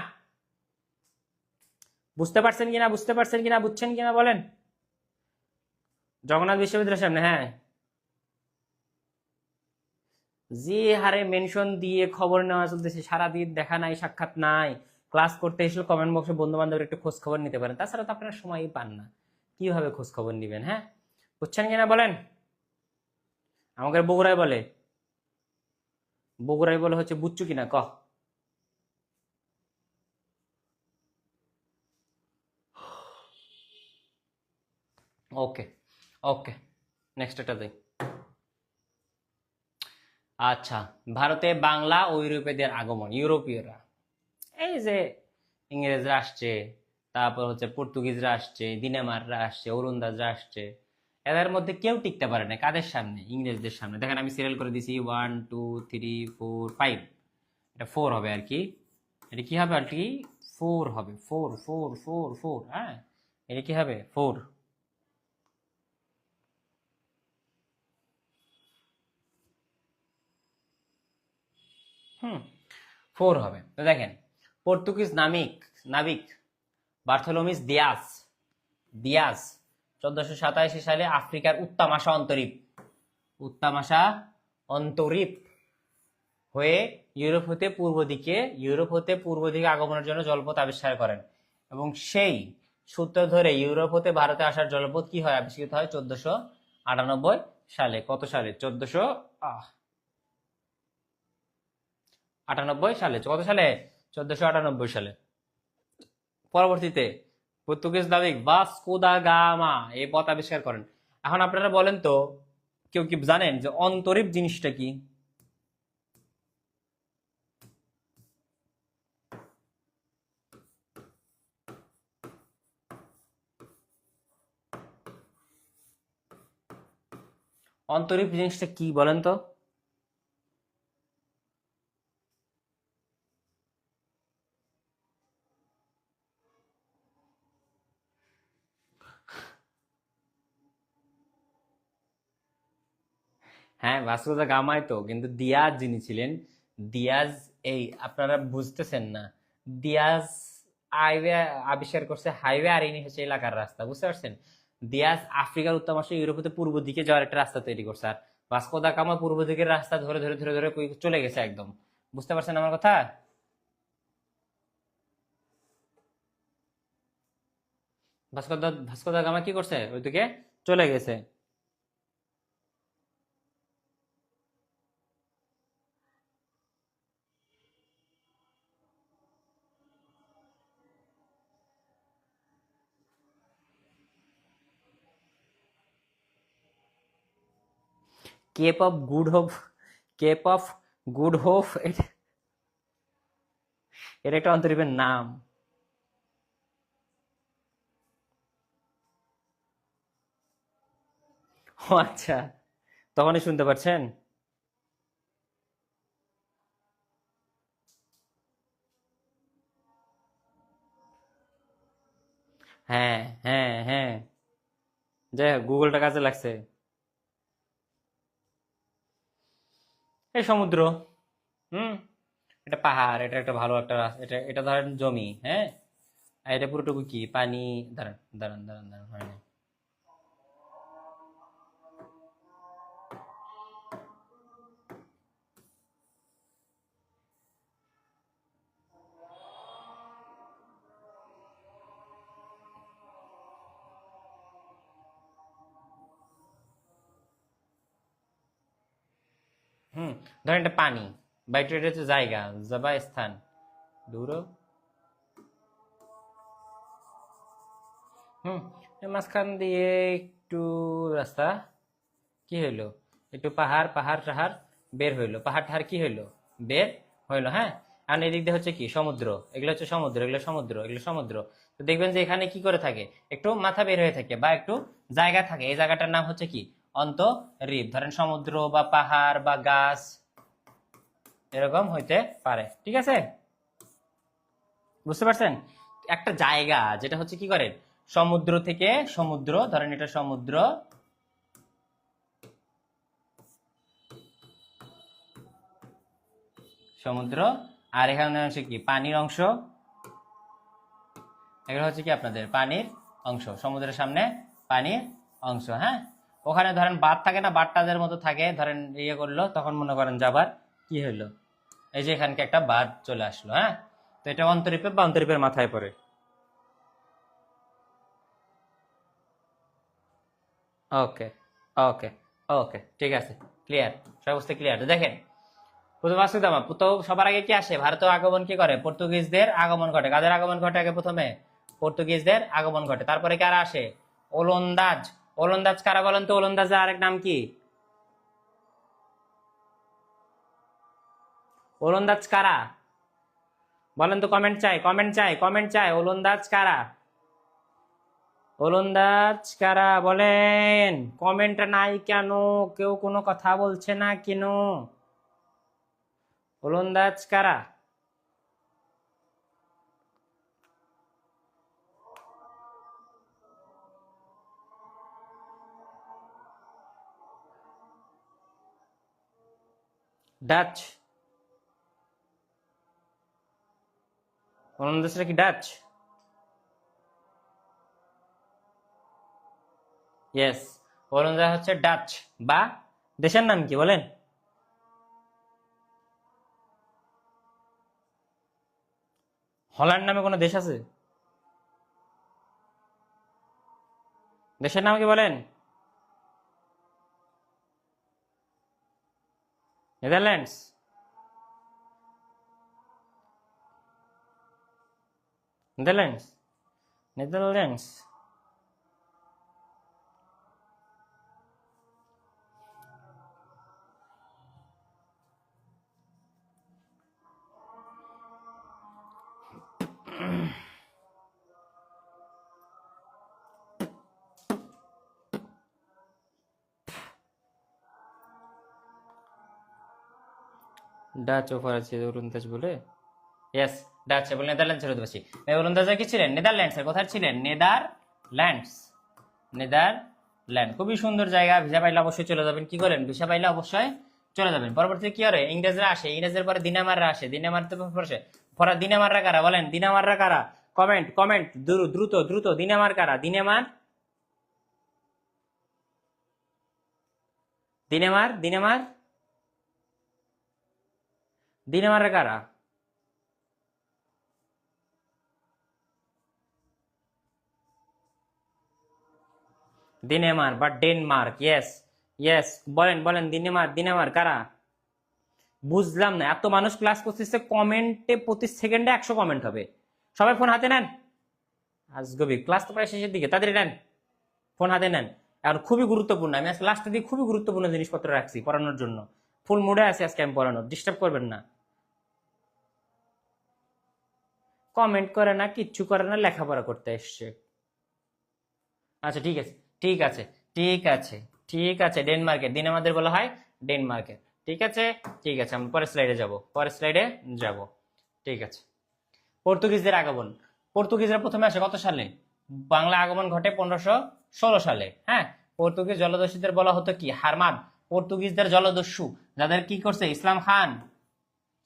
বুঝতে পারছেন কিনা, বুঝতে পারছেন কিনা, বুঝছেন কিনা বলেন। জগন্নাথ বিশ্ববিদ্যালয়ের সামনে। হ্যাঁ, যে হারে মেনশন দিয়ে খবর নেওয়া চলতেছে, সারাদিন দেখা নাই, সাক্ষাৎ নাই, ক্লাস করতে এসে কমেন্ট বক্সে বন্ধু বান্ধবের একটু খোঁজ খবর নিতে পারেন, তাছাড়া তো আপনারা সময়ই পান না, কিভাবে খোঁজ খবর নিবেন? হ্যাঁ, বুঝছেন কিনা বলেন। আমাকে বগুড়ায় বলে, বগুড়ায় বলে হচ্ছে বুচ্চু কিনা ক। ওকে ওকে, নেক্সট একটা দেই। আচ্ছা, ভারতে বাংলা ও ইউরোপীয়দের আগমন। ইউরোপীয়রা এই যে ইংরেজরা আসছে, তারপর হচ্ছে পর্তুগিজরা আসছে, দিনেমাররা আসছে, ওলন্দাজরা আসছে, এদের মধ্যে কেউ টিকতে পারে না কাদের সামনে? ইংরেজদের সামনে। দেখেন আমি সিরিয়াল করে দিছি 1 2 3 4 5, এটা 4 হবে আর কি। এটা কি হবে আর কি? 4 হবে, 4 4 4 4, হ্যাঁ এটা কি হবে? 4। হুম, 4 হবে। তো দেখেন, পর্তুগিজ নাবিক নাবিক বার্থোলোমিস দিয়াস, দিয়াস 1487 সালে আফ্রিকার উত্তমাশা অন্তরীপ, উত্তমাশা অন্তরীপ হয়ে ইউরোপ হতে পূর্ব দিকে আগমনের জন্য জলপথ আবিষ্কার করেন, এবং সেই সূত্র ধরে ইউরোপ হতে ভারতে আসার জলপথ কি হয়? আবিষ্কৃত হয় 1498 সালে। কত সালে? 1498 সালে। কত সালে? 1498 সালে। পরবর্তীতে পর্তুগিজ নাবিক ভাস্কো দা গামা এই পথ আবিষ্কার করেন। এখন আপনারা বলেন তো, কেউ কি জানেন যে অন্তরীপ জিনিসটা কি? অন্তরীপ জিনিসটা কি বলেন তো? হ্যাঁ, ভাস্কো দা গামাই তো, কিন্তু দিয়াজ যিনি ছিলেন, দিয়াজ, এই আপনারা বুঝতেছেন না, দিয়াজ হাইওয়ে আবিষ্কার করছে, হাইওয়ে, আর ইনি হচ্ছে এলাকার রাস্তা, বুঝতে পারছেন? দিয়াজ আফ্রিকার উত্তমাংশে ইউরোপ হতে পূর্ব দিকে যাওয়ার একটা রাস্তা তৈরি করছে, আর ভাস্কো দা গামা পূর্ব দিকের রাস্তা ধরে ধরে ধরে ধরে কই চলে গেছে একদম। বুঝতে পারছেন আমার কথা? ভাস্কো দা গামা কি করছে? ওইদিকে চলে গেছে। Cape of Good Hope, Cape of Good Hope, এর একটা অন্তরীপের নাম। ও আচ্ছা, তখনই শুনতে পাচ্ছেন। হ্যাঁ হ্যাঁ হ্যাঁ, যাই হোক, গুগলটা কাজে লাগছে। এই সমুদ্র, হুম, এটা পাহাড়, এটা একটা ভালো একটা এটা এটা ধরেন জমি, হ্যাঁ, আর এটা পুরোটুকু কি পানি। দাঁড়ান দাঁড়ান দাঁড়ান দাঁড়ান, হয় না। হুম, ধরেন এটা পানি, বা এটা হচ্ছে জায়গা বা স্থান। দূর, হুম, এই মাঝখান দিয়ে একটু রাস্তা, কি হইলো? একটু পাহাড় পাহাড় টাহাড় বের হইলো, পাহাড় টাহাড় কি হইলো? বের হইলো, হ্যাঁ। আর এদিক দিয়ে হচ্ছে কি সমুদ্র, এগুলো হচ্ছে সমুদ্র, এগুলো সমুদ্র, এগুলো সমুদ্র। তো দেখবেন যে এখানে কি করে থাকে, একটু মাথা বের হয়ে থাকে বা একটু জায়গা থাকে, এই জায়গাটার নাম হচ্ছে কি? অন্তরীপ। ধরেন সমুদ্র বা পাহাড় বা গাছ এরকম হইতে পারে, ঠিক আছে? বুঝতে পারছেন? একটা জায়গা যেটা হচ্ছে কি করে, সমুদ্র থেকে সমুদ্র, ধরেন এটা সমুদ্র, সমুদ্র, আর এখানে হচ্ছে কি পানির অংশ, এগুলো হচ্ছে কি আপনাদের পানির অংশ, সমুদ্রের সামনে পানির অংশ, হ্যাঁ। ওখানে ধরেন বাঁধ থাকে না, বাঁধটাদের মতো থাকে, ধরেন ইয়ে করলো, তখন মনে করেন যাবার কি হইলো, এই যে এখানকে একটা বাঁধ চলে আসলো, হ্যাঁ। তো এটা অন্তরীপে বা অন্তরীপের মাথায় পড়ে। ওকে ওকে ওকে, ঠিক আছে, ক্লিয়ার, সবাই বুঝতে ক্লিয়ার? দেখেন তো সবার আগে কি আসে? ভারতীয় আগমন কি করে? পর্তুগিজদের আগমন ঘটে। কাদের আগমন ঘটে আগে? প্রথমে পর্তুগিজদের আগমন ঘটে। তারপরে কারা আসে? ওলন্দাজ। ওলন্দাজ কারা বলেন তো? ওলন্দাজের আরেক নাম কি? ওলন্দাজ কারা বলেন তো? কমেন্ট চাই, কমেন্ট চাই, কমেন্ট চাই। ওলন্দাজ কারা? ওলন্দাজ কারা বলেন? কমেন্ট নাই কেন? কেউ কোনো কথা বলছে না কেন? ওলন্দাজ কারা? ডাচ। ওলন্দাজরা কি ডাচ? ইয়েস, ওলন্দাজ হচ্ছে ডাচ। বা দেশের নাম কি বলেন? হল্যান্ড নামে কোনো দেশ আছে? দেশের নাম কি বলেন? নেদারল্যান্ডস। নেদারল্যান্ডস। নেদারল্যান্ডস। ডাচ ও ফরাসি ওলন্দাজ বলে। ইয়েস, ডাচ এবং নেদারল্যান্ডসের অধিবাসী। ওলন্দাজরা কি ছিলেন? নেদারল্যান্ডসের। কোথায় ছিলেন? নেদারল্যান্ডস। নেদারল্যান্ড খুবই সুন্দর জায়গা। ভিসা পাইলে অবশ্যই চলে যাবেন। কি করেন? ভিসা পাইলে অবশ্যই চলে যাবেন। পরবর্তীতে কি করে? ইংরেজরা আসে। ইংরেজের পরে দিনামাররা আসে। দিনামাররা কারা বলেন? দিনামাররা কারা? কমেন্ট, কমেন্ট, দ্রুত দ্রুত। দিনামার কারা? দিনামার, দিনামার, দিনামার, দিনামাররা কারা? দিনেমার বা ডেনমার্ক। ইয়েস, ইয়েস, বলেন বলেন। দিনেমার, দিনেমার কারা? বুঝলাম না, এত মানুষ ক্লাস করতেছে, কমেন্টে প্রতি সেকেন্ডে 100 কমেন্ট হবে। সবাই ফোন হাতে নেন। আজগবি, ক্লাস তো প্রায় শেষের দিকে, তাদের নেন, ফোন হাতে নেন। এখন খুবই গুরুত্বপূর্ণ, আমি আজকে লাস্টের দিকে খুবই গুরুত্বপূর্ণ জিনিসপত্র রাখছি পড়ানোর জন্য। ফুল মুডে আছে আজকে আমি পড়ানোর, ডিস্টার্ব করবেন না। কমেন্ট করে না, কিচ্ছু করে না, লেখাপড়া করতে এসছে। আচ্ছা ঠিক আছে, ঠিক আছে, ঠিক আছে, ঠিক আছে। ডেনমার্কের দিন আমাদের বলা হয় ডেনমার্কের। ঠিক আছে, ঠিক আছে, আমরা পরের স্লাইডে যাব, পরের স্লাইডে যাব। ঠিক আছে। পর্তুগিজদের আগমন। পর্তুগিজরা প্রথমে আসে কত সালে? বাংলা আগমন ঘটে 1516 সালে। হ্যাঁ, পর্তুগিজ জলদস্যুদের বলা হতো কি? হারমাদ। পর্তুগিজদের জলদস্যু যাদের কি করছে? ইসলাম খান,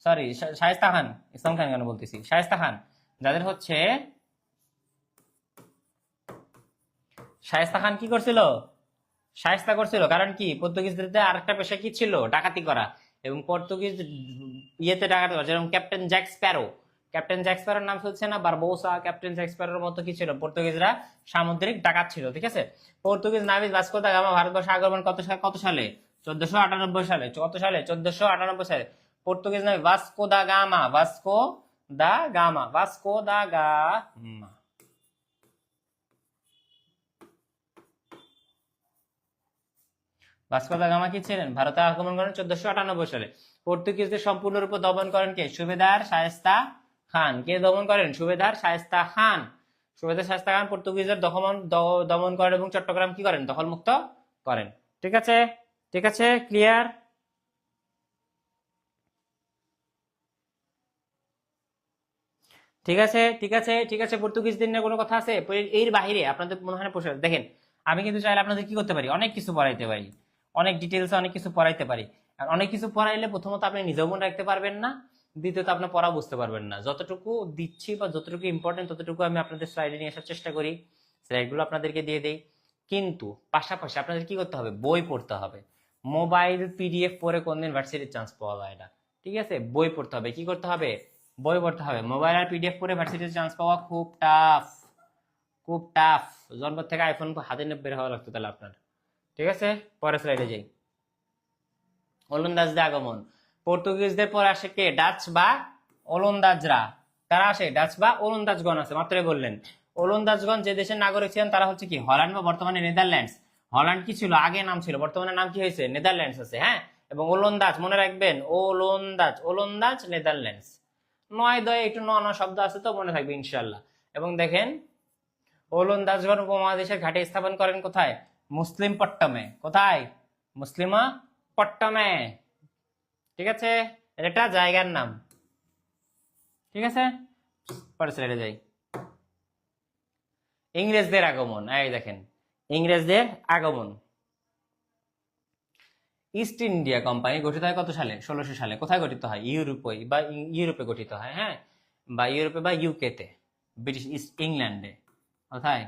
সরি শায়েস্তা খান, ইসলাম খান কেন বলতেছি, শায়েস্তা খান, যাদের হচ্ছে শায়েস্তা খান কি করছিল? শায়েস্তা করছিল। কারণ কি? পর্তুগিজদের আরেকটা পেশা কি ছিল? ডাকাতি করা। এবং পর্তুগিজ ইয়েতে ডাকাতি করা, যেরকম captain Jack Sparrow. Captain Jack স্প্যারোর নাম হচ্ছে না বারবোসা। ক্যাপ্টেন জ্যাক স্প্যারোর মতো কি ছিল? পর্তুগিজরা সামুদ্রিক ডাকাত ছিল। ঠিক আছে। পর্তুগিজ নাবিক ভাস্কো দা গামা ভারতবর্ষে আগমন কত সালে? 1498 সালে। কত সালে? 1498 সালে। পর্তুগিজ নাবিক Vasco da Gama, Vasco da Gama, Vasco da Gama. Vasco da Gama কি ছিলেন? ভারতে আগমন করেন 1498 সালে। পর্তুগিজদের সম্পূর্ণরূপে দমন করেন কে? সুবেদার শায়েস্তা খান। কে দমন করেন? সুবেদার শায়েস্তা খান। সুবেদার শায়েস্তা খান পর্তুগিজদের দমন করেন এবং চট্টগ্রাম কি করেন? দখলমুক্ত করেন। ঠিক আছে, ঠিক আছে, ক্লিয়ার? ঠিক আছে, ঠিক আছে, ঠিক আছে। পর্তুগিজদের নিয়ে কোনো কথা আছে? এর বাহিরে আপনাদের মনে হয় প্রশ্ন, দেখেন আমি কিন্তু চাইলে আপনাদের কি করতে পারি? অনেক কিছু পড়াইতে পারি, অনেক ডিটেলসে অনেক কিছু পড়াইতে পারি। আর অনেক কিছু পড়াইলে প্রথমত আপনি নিজেও মনে রাখতে পারবেন না, দ্বিতীয়ত আপনি পড়া বুঝতে পারবেন না। যতটুকু দিচ্ছি বা যতটুকু ইম্পর্টেন্ট ততটুকু আমি আপনাদের স্লাইডে নিয়ে আসার চেষ্টা করি, স্লাইডগুলো আপনাদেরকে দিয়ে দেই। কিন্তু পাশাপাশি আপনাদের কি করতে হবে? বই পড়তে হবে। মোবাইল পিডিএফ পড়ে কোনদিন ভার্সিটির চান্স পাওয়া যায় না। ঠিক আছে, বই পড়তে হবে। কি করতে হবে? বই পড়তে হবে। মোবাইল আর পিডিএফ পড়ে ভার্সিটির চান্স পাওয়া খুব টাফ, খুব টাফ। জন্ম থেকে আইফোন হাতে নিয়ে বের হওয়া লাগতো তাহলে আপনার। ঠিক আছে, পরের স্লাইডে যাই। ওলন্দাজদের আগমন। পর্তুগিজদের পর আসে কে? ডাচ বা ওলন্দাজরা। তারা আসে, ডাচ বা ওলন্দাজগণ আছে, মাত্রই বললেন। ওলন্দাজগণ যে দেশের নাগরিক ছিলেন তারা হচ্ছে কি? হল্যান্ড বা বর্তমানে নেদারল্যান্ডস। হল্যান্ড কি ছিল? আগে নাম ছিল, বর্তমানে নাম কি হয়েছে? নেদারল্যান্ডস আছে, হ্যাঁ। এবং ওলন্দাজ মনে রাখবেন, ওলন্দাজ, ওলন্দাজ নেদারল্যান্ডস। নয় দয় একটু ন ন শব্দ আছে তো মনে থাকবে ইনশাল্লাহ। এবং দেখেন, ওলন্দাজগণ উপমহাদেশের ঘাঁটি স্থাপন করেন কোথায়? মুসলিম পট্টমে। কোথায়? মুসলিমা পট্টমে। ঠিক আছে, এটা জায়গার নাম। ঠিক আছে, পরে স্লাইডে যাই। ইংরেজদের আগমন, এই দেখেন ইংরেজদের আগমন। ইস্ট ইন্ডিয়া কোম্পানি গঠিত হয় কত সালে? 1600 সালে। কোথায় গঠিত হয়? ইউরোপে বা ইউরোপে গঠিত হয়, হ্যাঁ, বা ইউরোপে বা ইউকে তে, ব্রিটিশ ইস্ট ইংল্যান্ডে। কোথায়?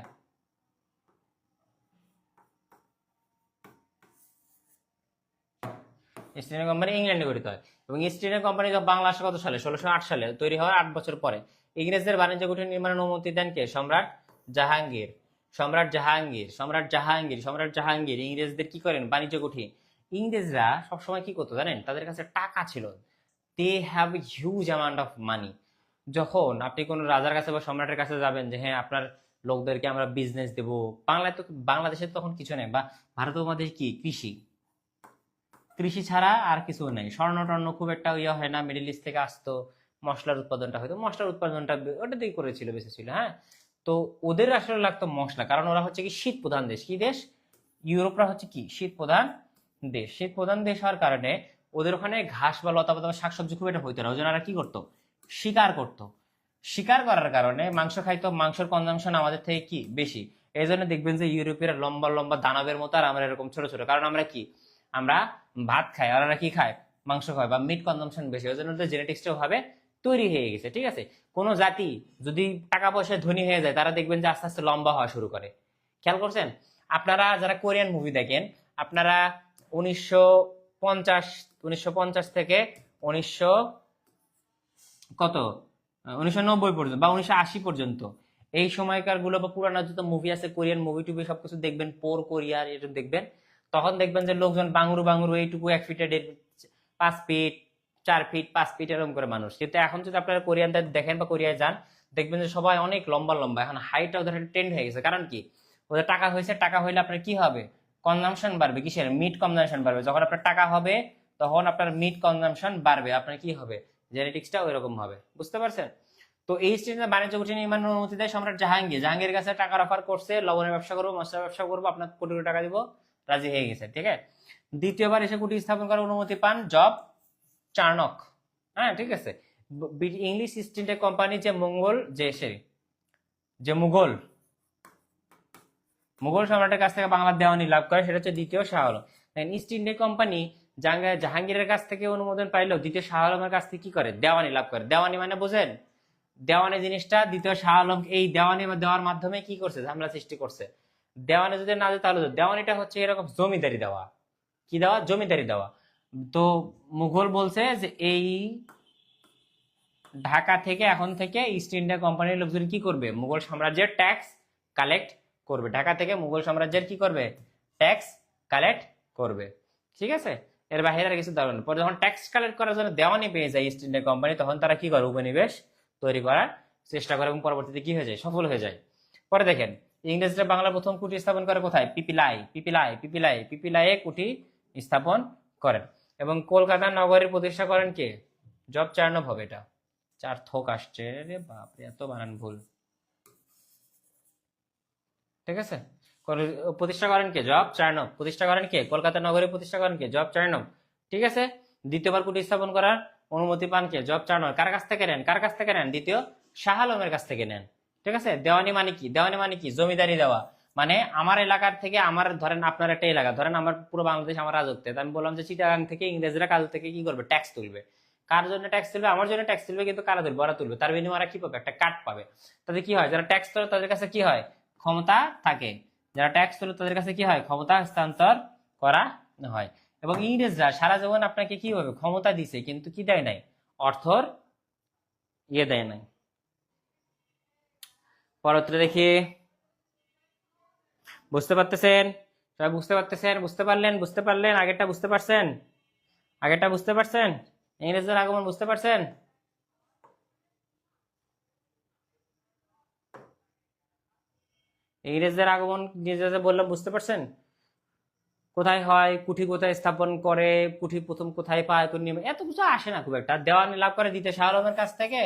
ইস্ট ইন্ডিয়া কোম্পানি ইংল্যান্ডে গঠিত হয়। এবং ইস্ট ইন্ডিয়া কোম্পানি বাংলা আসে কত সালে? 1608 সালে। তৈরি হওয়ার 8 বছর পরে। ইংরেজদের বাণিজ্য কুঠি নির্মাণের অনুমতি দেন কে? সম্রাট জাহাঙ্গীর। সম্রাট জাহাঙ্গীর, সম্রাট জাহাঙ্গীর, সম্রাট জাহাঙ্গীর ইংরেজদের কি করেন? বাণিজ্য কুঠি। ইংরেজরা সবসময় কি করতো জানেন? তাদের কাছে টাকা ছিল। They have huge amount of money. যখন আপনি কোনো রাজার কাছে বা সম্রাটের কাছে যাবেন যে হ্যাঁ আপনার লোকদেরকে আমরা বিজনেস দেবো, বাংলায় তো, বাংলাদেশে তখন কিছু নেই, বা ভারত উপমহাদেশে কি? কৃষি। কৃষি ছাড়া আর কিছু নেই। স্বর্ণ টর্ণ খুব একটা ইয়ে হয় না, মিডল ইস্ট থেকে আসতো। মশলার উৎপাদনটা হয়তো, মশলার উৎপাদনটা ওটা দিয়ে করেছিল, বেশি ছিল, হ্যাঁ। তো ওদের আসলে লাগতো মশলা, কারণ ওরা হচ্ছে কি শীত প্রধান দেশ। কি দেশ? ইউরোপরা হচ্ছে কি? শীত প্রধান দেশ। শীত প্রধান দেশ হওয়ার কারণে ওদের ওখানে ঘাস বা লতা পাতা বা শাকসবজি খুব একটা হইতো না। ওই জন্য ওরা কি করতো? শিকার করতো। শিকার করার কারণে মাংস খাইতো। মাংসের কনজাম্পশন আমাদের থেকে কি? বেশি। এই জন্য দেখবেন যে ইউরোপীয়রা লম্বা লম্বা দানবের মতো, আর আমরা এরকম ছোট ছোট। কারণ আমরা কি? আমরা ভাত খাই, আর ওরা কি খায়? মাংস খায়, বা মিট কনজাম্পশন বেশি। ওই জন্য ওদের জেনেটিক্সটাও ভাবে তৈরি হয়ে গেছে। ঠিক আছে, কোনো জাতি যদি টাকা পয়সায় ধনী হয়ে যায় তারা দেখবেন যে আস্তে আস্তে লম্বা হওয়া শুরু করে। খেয়াল করছেন? আপনারা যারা কোরিয়ান মুভি দেখেন, আপনারা 1950 1950 থেকে 1900 কত 1990 পর্যন্ত বা 1980 পর্যন্ত এই সময়কার গুলো বা পুরানো যত মুভি আছে, কোরিয়ান মুভি টুভি সবকিছু দেখবেন, পোর কোরিয়ার এরকম দেখবেন। তখন দেখবেন যে লোকজন বাঙুরু বাঙুরু এইটুকু 1 ফিটে 5 ফিট 4 ফিট 5 ফিট এরকম করে মানুষ। কিন্তু এখন যদি আপনারা কোরিয়ানদের দেখেন বা কোরিয়ায় যান, দেখবেন যে সবাই অনেক লম্বা লম্বা। এখন হাইটটা ওদের ট্রেন্ড হয়ে গেছে। কারণ কি? ওদের টাকা হয়েছে। টাকা হইলে আপনার কি হবে? কনজাম্পশন বাড়বে। কিসের? মিট কনজাম্পশন বাড়বে। যখন আপনার টাকা হবে তখন আপনার মিট কনজাম্পশন বাড়বে। আপনার কি হবে? জেনেটিক্সটা ওই রকম হবে। বুঝতে পারছেন? তো এই স্টেজে বাণিজ্য কুঠি নির্মাণের অনুমতি দেয় সম্রাট জাহাঙ্গীর। জাহাঙ্গীরের কাছে টাকার অফার করছে, লবণের ব্যবসা করবো, মশলার ব্যবসা করবো, আপনার কোটি কোটি টাকা দিব, রাজি হয়ে গেছে। ঠিক আছে, দ্বিতীয়বার এসে কুঠি স্থাপন করার অনুমতি পান জব চার্নক। হ্যাঁ, ঠিক আছে। ইংলিশ ইস্ট ইন্ডিয়া কোম্পানি যে মঙ্গল যে মুঘল মুঘল সম্রাটের কাছ থেকে বাংলার দেওয়ানি লাভ করে, সেটা হচ্ছে দ্বিতীয় Shah Alam. East India company জাহাঙ্গীরের কাছ থেকে অনুমোদন পাইলেও দ্বিতীয় শাহ আলমের কাছ থেকে কি করে? দেওয়ানি লাভ করে। দেওয়ানি মানে বোঝেন? দেওয়ানি জিনিসটা দ্বিতীয় শাহ আলম এই দেওয়ানি দেওয়ার মাধ্যমে কি করছে? ঝামেলা সৃষ্টি করছে। দেওয়ানি যদি না দিত তাহলে, দেওয়ানিটা হচ্ছে এরকম জমিদারি দেওয়া। কি দেওয়া? জমিদারি দেওয়া। তো মুঘল বলছে যে এই ঢাকা থেকে এখন থেকে ইস্ট ইন্ডিয়া কোম্পানির লোকজন কি করবে? মুঘল সাম্রাজ্যের ট্যাক্স কালেক্ট করবে। ঢাকা থেকে মুঘল সাম্রাজ্যের কি করবে? ট্যাক্স কালেক্ট করবে। ঠিক আছে, এর বাইরে আর কিছু দাঁড়ানো না। পরে যখন ট্যাক্স কালেক্ট করার জন্য দেওয়ানি পেয়ে যায় ইস্ট ইন্ডিয়া কোম্পানি, তখন তারা কি করে? উপনিবেশ তৈরি করার চেষ্টা করে এবং পরবর্তীতে কি হয়ে যায়? সফল হয়ে যায়। পরে দেখেন, ইংরেজরা বাংলার প্রথম কুঠি স্থাপন করে কোথায়? পিপিলাইয়ে কুঠি স্থাপন করেন। এবং কলকাতা নগরীর প্রতিষ্ঠা করেন কে? জব চার্নক হবে। এটা 4 থোক আসছে রে বাপরে, এত বানান ভুল। ঠিক আছে, প্রতিষ্ঠা করেন কে? Job Charnock. প্রতিষ্ঠা করেন কে? কলকাতা নগরী প্রতিষ্ঠা করেন কে? Job Charnock. ঠিক আছে, দ্বিতীয়বার কুঠি স্থাপন করার অনুমতি পান কে? Job Charnock. কার কাছ থেকে নেন? কার কাছ থেকে নেন? দ্বিতীয় শাহ আলমের কাছ থেকে নেন। ঠিক আছে, দেওয়ানি মানে কি? দেওয়ানি মানে কি? জমিদারি দেওয়া। মানে আমার এলাকার থেকে, আমার ধরেন আপনার একটা এলাকা, ধরেন আমার পুরো বাংলাদেশ আমার রাজত্বে, আমি বললাম যে চিটাগাং থেকে ইংরেজরা কাজ থেকে কি করবে? ট্যাক্স তুলবে। কার জন্য ট্যাক্স তুলবে? আমার জন্য ট্যাক্স তুলবে, কিন্তু কারা তুলবে? ওরা তুলবে। তার বিনিময়ে ওরা কি পাবে? একটা কাট পাবে। তাদের কি হয়? যারা ট্যাক্স তোলে তাদের কাছে কি হয়? ক্ষমতা থাকে। যারা ট্যাক্স তোলে তাদের কাছে কি হয়? ক্ষমতা হস্তান্তর করা হয়। এবং ইংরেজরা সারা জীবন আপনাকে কি হবে? ক্ষমতা দিছে, কিন্তু কি দেয় নাই? অর্থর দেয় নাই। পরবর্তীতে দেখি, বুঝতে পারতেছেন? সবাই বুঝতে পারতেছেন? বুঝতে পারলেন? আগেরটা বুঝতে পারছেন? আগেরটা বুঝতে পারছেন? ইংরেজদের আগমন বুঝতে পারছেন? ইংরেজদের আগমন যে বললাম বুঝতে পারছেন? কোথায় হয়, কুঠি কোথায় স্থাপন করে, কুঠি প্রথম কোথায় পায়, কোন নিয়মে, এত কিছু আসে না খুব একটা। দেওয়ানি লাভ করে দ্বিতীয় শাহ আলমের কাছ থেকে।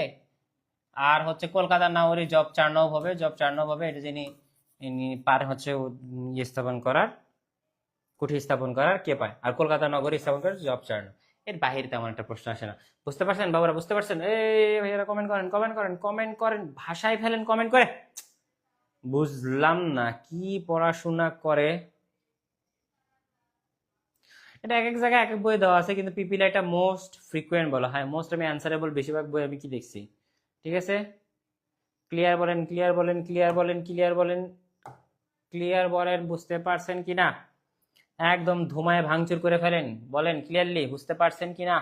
আর হচ্ছে কলকাতার নাগরিক জব চার্নভ হবে এটা যিনি ইনি পার হচ্ছে স্থাপন করার, কুঠি স্থাপন করার কে পায়, আর কলকাতা নগরী স্থাপন করার জব চার্নভ। এর বাহিরে তেমন একটা প্রশ্ন আসে না। বুঝতে পারছেন বাবুরা? বুঝতে পারছেন? এই ভাইয়ারা কমেন্ট করেন, কমেন্ট করেন, কমেন্ট করেন, ভাষায় ফেলেন কমেন্ট করে। বুঝলাম না কি পড়াশোনা করে। এটা এক এক জায়গায় এক এক বই দেওয়া আছে, কিন্তু পিপিলা এটা মোস্ট ফ্রিকুয়েন্ট বলা হয়। মোস্ট আমি অ্যান্সারেবল বেশিরভাগ বই আমি কি দেখছি। ঠিক আছে, ক্লিয়ার বলেন, ক্লিয়ার বলেন, ক্লিয়ার বলেন, ক্লিয়ার বলেন, ক্লিয়ার বলেন, বুঝতে পারছেন কিনা? একদম ধুমায় ভাঙচুর করে ফেলেন, বলেন ক্লিয়ারলি বুঝতে পারছেন কিনা।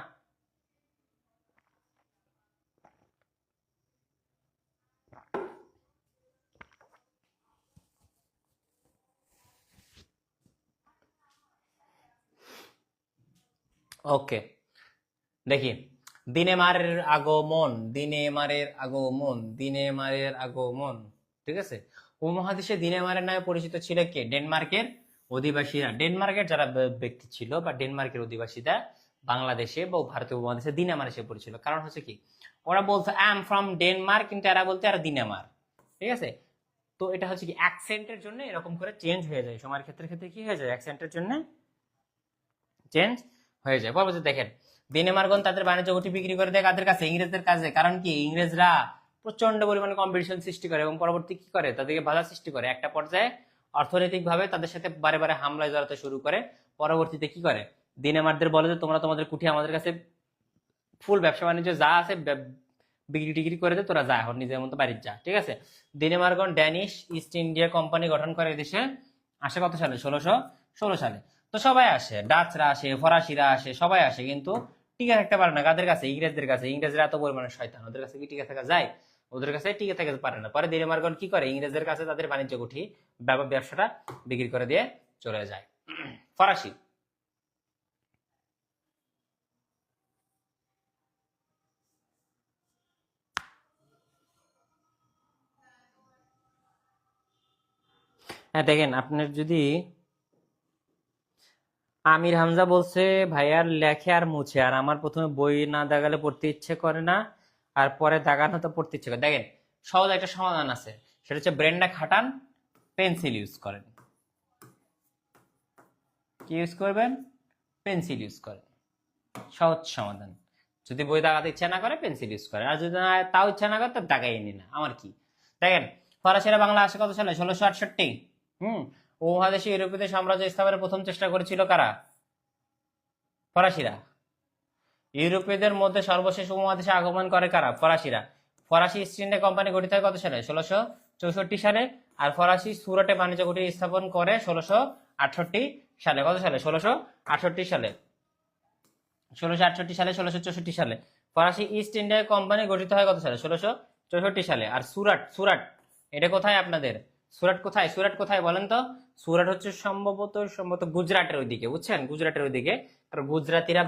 ওকে, দেখি। দিনে মারের আগমন। ঠিক আছে, উপমহাদেশে দিনে মারের নামে পরিচিত ছিল কে? ডেনমার্কের অধিবাসীরা। ডেনমার্কের যারা ব্যক্তি ছিল বা ডেনমার্কের অধিবাসীরা বাংলাদেশে বা ভারতীয় উপমহাদেশে দিনে মার এসে পড়েছিল। কারণ হচ্ছে কি, ওরা বলতো আই এম ফ্রম ডেনমার্ক, কিন্তু এরা বলতে এরা দিনে মার। ঠিক আছে, তো এটা হচ্ছে কি অ্যাকসেন্টের জন্য এরকম করে চেঞ্জ হয়ে যায়, সময়ের ক্ষেত্রে ক্ষেত্রে কি হয়ে যায়, অ্যাকসেন্টের জন্য চেঞ্জ হয়ে যায়। পরবর্তী দেখেন, ডেনমার্কগণ তাদের বাণিজ্য ঘটি বিক্রি করে দেয় কাদের কাছে? ইংরেজদের কাছে। কারণ কি, ইংরেজরা প্রচন্ড পরিমাণে কম্পিটিশন সৃষ্টি করে এবং পরবর্তী কি করে, তাদেরকে বাধা সৃষ্টি করে। একটা পর্যায়ে অর্থনৈতিক ভাবে তাদের সাথে বারে বারে হামলায় জড়াতে শুরু করে। পরবর্তীতে কি করে, ডেনমার্কদের বলে যে তোমরা তোমাদের কুঠি আমাদের কাছে ফুল ব্যবসা বাণিজ্য যা আছে বিক্রি টিক্রি করে দে, তোরা যা এখন নিজের মতো বাড়ির যা। ঠিক আছে, ডেনমার্কগণ ড্যানিশ ইস্ট ইন্ডিয়া কোম্পানি গঠন করে দেশে। আসে কত সালে? 1616 সালে। তো সবাই আসে, ডাচরা আসে, ফরাসিরা আসে, সবাই আসে, কিন্তু টিকে থাকতে পারে না কাদের কাছে? ইংরেজদের কাছে। ইংরেজরা এত পরিমাণে শয়তান, ওদের কাছে কি টিকে থাকা যায়? ওদের কাছে টিকে থাকতে পারে না। পরে ডেনমার্কগণ কি করে, ইংরেজদের কাছে তাদের বাণিজ্য গুঠি ব্যবসাটা বিক্রি করে দিয়ে চলে যায়। ফরাসি। হ্যাঁ দেখেন, আপনার যদি আমির হামজা বলছে ভাইয়ার লেখে আর মুছে, আর আমার প্রথমে বই না দাগালে পড়তে ইচ্ছে করে না, আর পরে দাগানো তো পড়তে ইচ্ছে করে। দেখেন, সহজ একটা সমাধান আছে, সেটা হচ্ছে ব্রেনটা খাটান, পেন্সিল ইউজ করেন। কি ইউজ করবেন? পেন্সিল ইউজ করেন, সহজ সমাধান। যদি বই দাগাতে ইচ্ছা না করে পেন্সিল ইউজ করেন, আর যদি না তাও ইচ্ছা না করে তো দাগাই নি না, আমার কি। দেখেন, ফরাসিরা বাংলা আসে কত সালে? 1668। উপমহাদেশে ইউরোপীয় সাম্রাজ্য স্থাপনের প্রথম চেষ্টা করেছিল কারা? ফরাসিরা। ইউরোপীয়দের মধ্যে সর্বশেষ উপমহাদেশে আগমন করে কারা? ফরাসিরা। ফরাসি ইস্ট ইন্ডিয়া কোম্পানি গঠিত হয় কত সালে? 1664 সালে। আর ফরাসি সুরাটে বাণিজ্য ঘটি স্থাপন করে 1668 সালে। কত সালে? 1668 সালে। 1668 সালে, 1664 সালে। ফরাসি ইস্ট ইন্ডিয়া কোম্পানি গঠিত হয় কত সালে? 1664 সালে। আর সুরাট, সুরাট এটা কোথায় আপনাদের? সুরাট কোথায়? সুরাট কোথায় বলেন তো? সুরাট হচ্ছে সম্ভবত গুজরাটের ওইদিকে, বুঝছেন, গুজরাটের ওইদিকে। আর গুজরাটিরা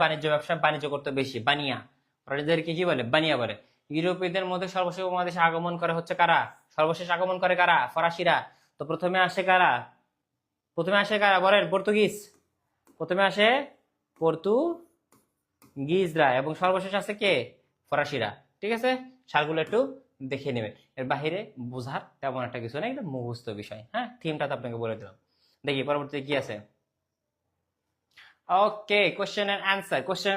বাণিজ্য করতে বেশি, বানিয়া। ওরা নিজেদেরকে কি বলে? বানিয়া বলে। ইউরোপীয়দের মধ্যে সর্বশেষ উপমহাদেশে আগমন করে হচ্ছে কারা? সর্বশেষ আগমন করে কারা? ফরাসিরা। তো প্রথমে আসে কারা? বলেন, পর্তুগিজ। প্রথমে আসে পর্তুগিজরা এবং সর্বশেষ আছে কে? ফরাসিরা। ঠিক আছে, সারগুলো একটু দেখে নেবেন। এর বাহিরে বোঝার তেমন একটা কিছু নেই, এটা মুখস্থ বিষয়। হ্যাঁ, থিমটা তো আপনাকে বলে দিলাম। দেখি পরবর্তীতে কি আছে। ওকে, কোশ্চেন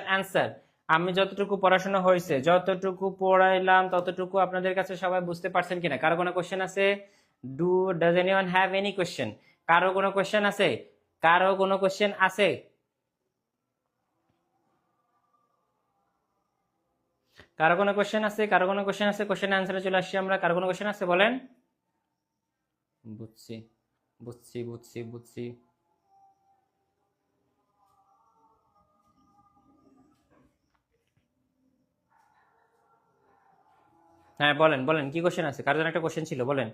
অ্যান্সার। আমি যতটুকু পড়াশোনা হয়েছে, যতটুকু পড়াইলাম ততটুকু আপনাদের কাছে সবাই বুঝতে পারছেন কিনা? কারো কোনো কোশ্চেন আছে? Does anyone have any question? কারো কোনো কোশ্চেন আছে? কারো কোনো কোশ্চেন আছে? কারো কোনো কোশ্চেন আছে? কারো কোনো কোশ্চেন আছে? কোশ্চেন অ্যান্সারে চলে আসছি আমরা। কারো কোনো কোশ্চেন আছে বলেন? বুঝছি, বুঝছি, বুঝছি, বুঝছি। হ্যাঁ বলেন, বলেন, কি কোশ্চেন আছে? কার জন্য একটা কোশ্চেন ছিল, বলেন।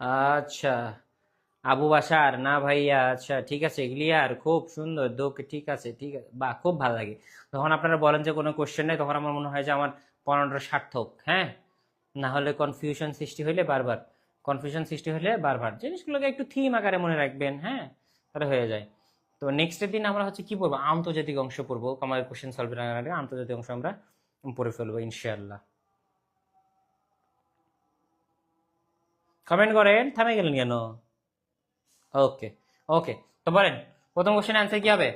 আচ্ছা, আবু বাসার না ভাইয়া, আচ্ছা ঠিক আছে, ক্লিয়ার, খুব সুন্দর দোকে, ঠিক আছে ঠিক আছে, বাহ খুব ভালো লাগে। তখন আপনারা বলেন যে কোনো কোশ্চেন নেই, তখন আমার মনে হয় যে আমার পড়ানোটা সার্থক, হ্যাঁ। না হলে কনফিউশন সৃষ্টি হলে বারবার জিনিসগুলোকে একটু থিম আকারে মনে রাখবেন, হ্যাঁ, তাহলে হয়ে যায়। তো নেক্সটের দিন আমরা হচ্ছে কি পড়বো, আন্তর্জাতিক অংশ পড়বো, আমাদের কোশ্চেন সলভের আগে আন্তর্জাতিক অংশ আমরা পড়ে ফেলবো ইনশাআল্লাহ। কমেন্ট করেন, থামে গেলেন কেন? ওকে, ওকে, তো বলেন প্রথম কোশ্চেন অ্যান্সার কি হবে?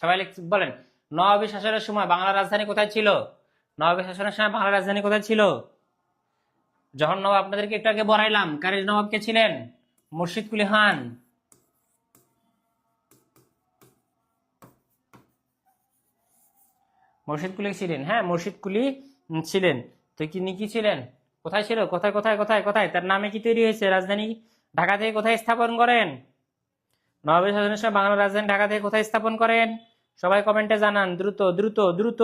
সবাই বলেন, নবাবী শাসনের সময় বাংলার রাজধানী কোথায় ছিল? নবাবী শাসনের সময় বাংলার রাজধানী কোথায় ছিল? যখন নবাব, আপনাদেরকে একটু আগে বলাইলাম, কারের নবাব কে ছিলেন? মুর্শিদ কুলি খান। মুর্শিদ কুলি ছিলেন, হ্যাঁ মুর্শিদ কুলি ছিলেন। তো তিনি কি ছিলেন? কোথায় ছিল? কোথায় কোথায় কোথায় কোথায় তার নামে কি তৈরি হয়েছে রাজধানী? ঢাকা থেকে কোথায় স্থাপন করেন? নবাবী শাসনের সময় বাংলার রাজধানী ঢাকা থেকে কোথায় স্থাপন করেন? সবাই কমেন্টে জানান, দ্রুত দ্রুত দ্রুত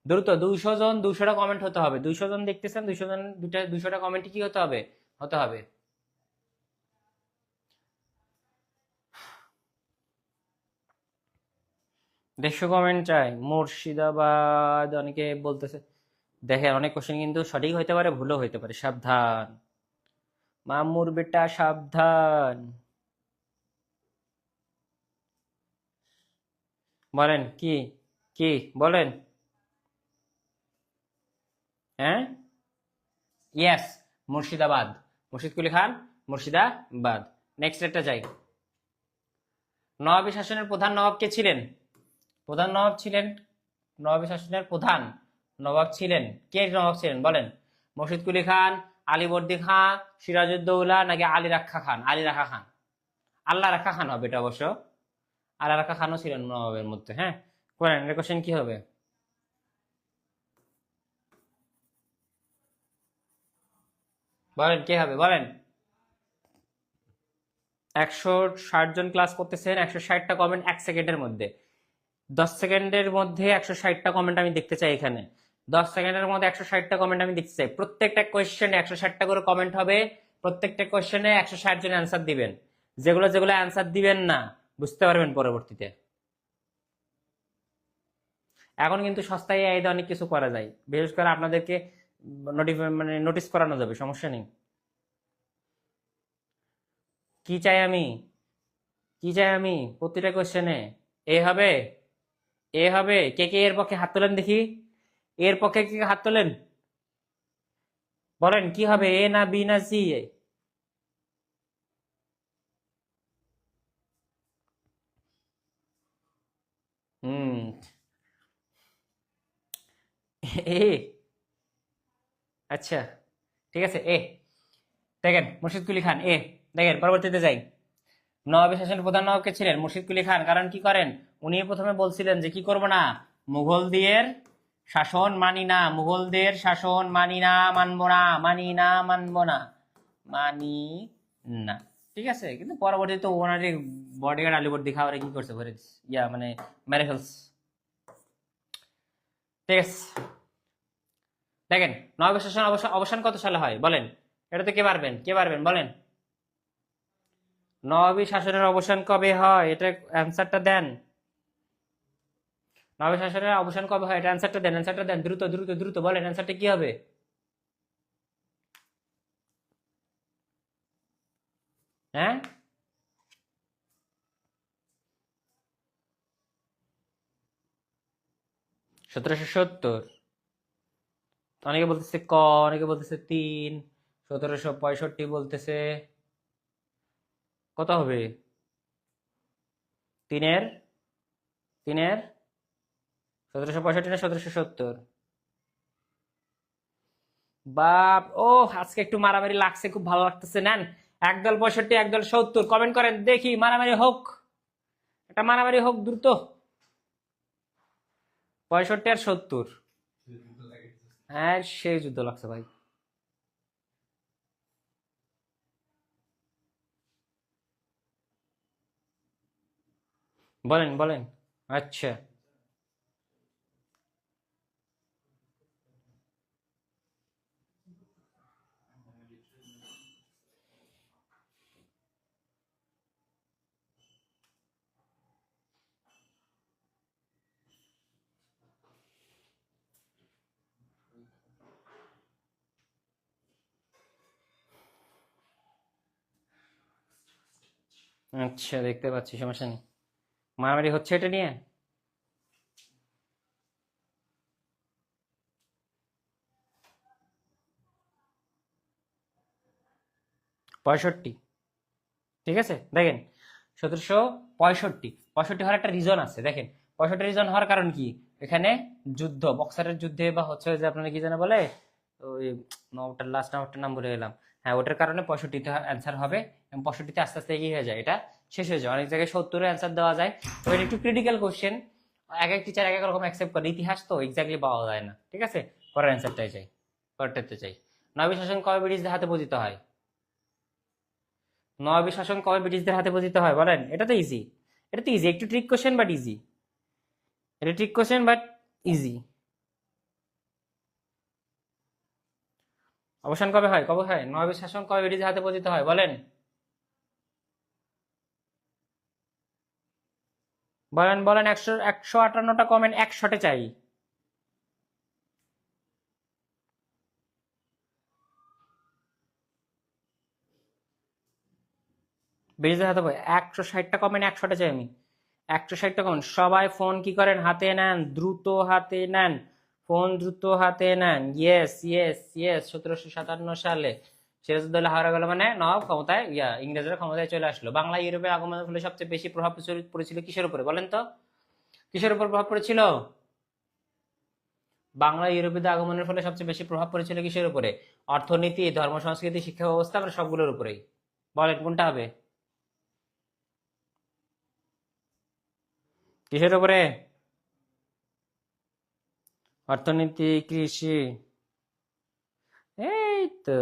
দ্রুত। 200 জন, 200টা কমেন্ট হতে হবে। 200 জন দেখতেছেন, 200 জন, 200টা কমেন্ট কি হতে হবে? হতে হবে। দেড়শো কমেন্ট চাই। মুর্শিদাবাদ অনেকে বলতেছে। দেখেন, অনেক কোশ্চেন কিন্তু সঠিক হইতে পারে, ভুলও হইতে পারে, সাবধান মামুর বেটা, সাবধান। বলেন কি, কি বলেন? হ্যাঁ, ইয়েস, মুর্শিদাবাদ। মুর্শিদ কুলি খান, মুর্শিদাবাদ। নেক্সট একটা চাই। নবাবী শাসনের প্রধান নবাব কে ছিলেন? প্রধান নবাব ছিলেন, নবাবী শাসনের প্রধান নবাব ছিলেন, কে নবাব ছিলেন বলেন? মুর্শিদ কুলি খান, আলীবর্দী খান, সিরাজউদ্দৌলা, নাকি আলী রাখা খান? আলী রাখা খান, আল্লাহ রাখা খান হবে এটা অবশ্য। আল্লাহ রাখা খানও ছিলেন নবাবের মধ্যে, হ্যাঁ। বলেন এর কোশ্চেন কি হবে? বলেন কে হবে বলেন? 160 জন ক্লাস করতেছেন, 160টা কমেন্ট 1 সেকেন্ডের মধ্যে। 10 সেকেন্ডের মধ্যে 160টা কমেন্ট আমি দেখতে চাই এখানে। 10 সেকেন্ডের মধ্যে 160টা কমেন্ট আমি দেখতে চাই। প্রত্যেকটা কোয়েশ্চেনে 160টা করে কমেন্ট হবে। প্রত্যেকটা কোয়েশ্চেনে 160 জন অ্যান্সার দিবেন। যেগুলো যেগুলো অ্যান্সার দিবেন না, বুঝতে পারবেন পরবর্তীতে। এখন কিন্তু সস্তায় এআই দিয়ে অনেক কিছু করা যায়, বিশেষ করে আপনাদেরকে মানে নোটিস করানো যাবে, সমস্যা নেই। কি চাই আমি, কি চাই আমি প্রতিটা কোয়েশ্চেনে? এ হবে, এ হবে। কে কে এর পক্ষে হাত তোলেন দেখি, এর পক্ষে কে কে হাত তোলেন? বলেন কি হবে, এ না বি না সি? হুম, এ, আচ্ছা ঠিক আছে, এ। দেখেন মুর্শিদ কুলি খান, এ। দেখেন পরবর্তীতে যাই। নবাবী শাসনের প্রধান নবাব কে ছিলেন? মুর্শিদ কুলি খান। কারণ কি করেন, উনি প্রথমে বলছিলেন যে কি করব না, মুঘলদের শাসন মানি না, মুঘলদের শাসন মানি না, মানবো না, মানি না, মানবো না, মানি না। ঠিক আছে, কিন্তু পরবর্তীতে ওনার বডিগার্ড আলীবর্দী খাওয়ারে কি করছে, ভরে ইয়া মানে মেরে ফেলছে। ঠিক আছে, দেখেন নবাবী শাসন অবসান অবসান কত সালে হয় বলেন? এটা তো কে পারবেন, কে পারবেন বলেন? নবাবী শাসনের অবসান কবে হয়, এটা অ্যান্সারটা দেন। নবাবী শাসনের অবসান কবে হয়, এটা অ্যান্সারটা দেন, অ্যান্সারটা দেন, দ্রুত দ্রুত দ্রুত বলেন অ্যান্সারটা কি হবে? হ্যাঁ, 1770। অনেকে বলতেছে ক, অনেকে বলতেছে 3, 1765 বলতেছে। কত হবে? তিনের, তিনের 1765 না 1770? বাপ ও, আজকে একটু মারামারি লাগছে, খুব ভালো লাগতেছে। নেন, একদল 65, একদল 70, কমেন্ট করেন দেখি, মারামারি হোক, একটা মারামারি হোক দ্রুত। 65 আর 70, হ্যাঁ সেই যুদ্ধ লাগছে ভাই। বলেন বলেন। আচ্ছা, আচ্ছা, দেখতে পাচ্ছি, সমস্যা নেই। মারামারি হচ্ছে এটা নিয়ে। 65। ঠিক আছে, দেখেন 1765। 65 হওয়ার একটা রিজন আছে, দেখেন 65 রিজন হওয়ার কারণ কি? এখানে যুদ্ধ, বক্সারের যুদ্ধে, বা হচ্ছে যে আপনারা কি জানা বলে, ওই নবটার লাস্ট নাম্বারটার নাম ভুলে গেলাম। হ্যাঁ, ওটার কারণে 65তে অ্যান্সার হবে, এবং 65তে আস্তে আস্তে এগিয়ে হয়ে যায়, এটা শেষ হয়ে যায়। অনেক জায়গায় 70-এ অ্যান্সার দেওয়া যায়। তো এটা একটু ক্রিটিক্যাল কোশ্চেন, এক এক টিচার এক এক রকম অ্যাকসেপ্ট করে, ইতিহাস তো এক্স্যাক্টলি পাওয়া যায় না। ঠিক আছে, পরের অ্যান্সারটাই চাই, পরেরটাতে চাই। নবী শাসন কবে ব্রিটিশদের হাতে পতিত হয়? নবাবী শাসন কবে ব্রিটিশদের হাতে পতিত হয় বলেন? এটা তো ইজি, এটা তো ইজি, একটু ট্রিক কোশ্চেন বাট ইজি। এটা ট্রিক কোশ্চেন বাট ইজি। অবসান কবে হয়, কবে হয়? নবাবী শাসন কবে ব্রিটিশদের হাতে পতিত হয় বলেন? বলেন বলেন, 158টা কমেন্ট এক শটে চাই। ব্রিটিশদের হাতে 160টা কমেন্ট এক শটে চাই আমি। 160টা কমেন্ট। সবাই ফোন কি করেন, হাতে নেন, দ্রুত হাতে নেন, ফোন দ্রুত হাতে নেন। ইয়েস ইয়েস ইয়েস, 1757 সালে সিরাজউদ্দৌলা হারা গেল, মানে নবাব ক্ষমতায়, ইংরেজরা ক্ষমতায় চলে আসলো। বাংলা ইউরোপে আগমনের ফলে সবচেয়ে বেশি প্রভাব পড়েছিল কিসের উপরে বলেন তো? কিসের উপর প্রভাব পড়েছিল? বাংলা ইউরোপীয়দের আগমনের ফলে সবচেয়ে বেশি প্রভাব পড়েছিল কিসের উপরে? অর্থনীতি, ধর্ম, সংস্কৃতি, শিক্ষা ব্যবস্থা, মানে সবগুলোর উপরেই। বলেন কোনটা হবে? কিসের উপরে? অর্থনীতি, কৃষি। এই তো,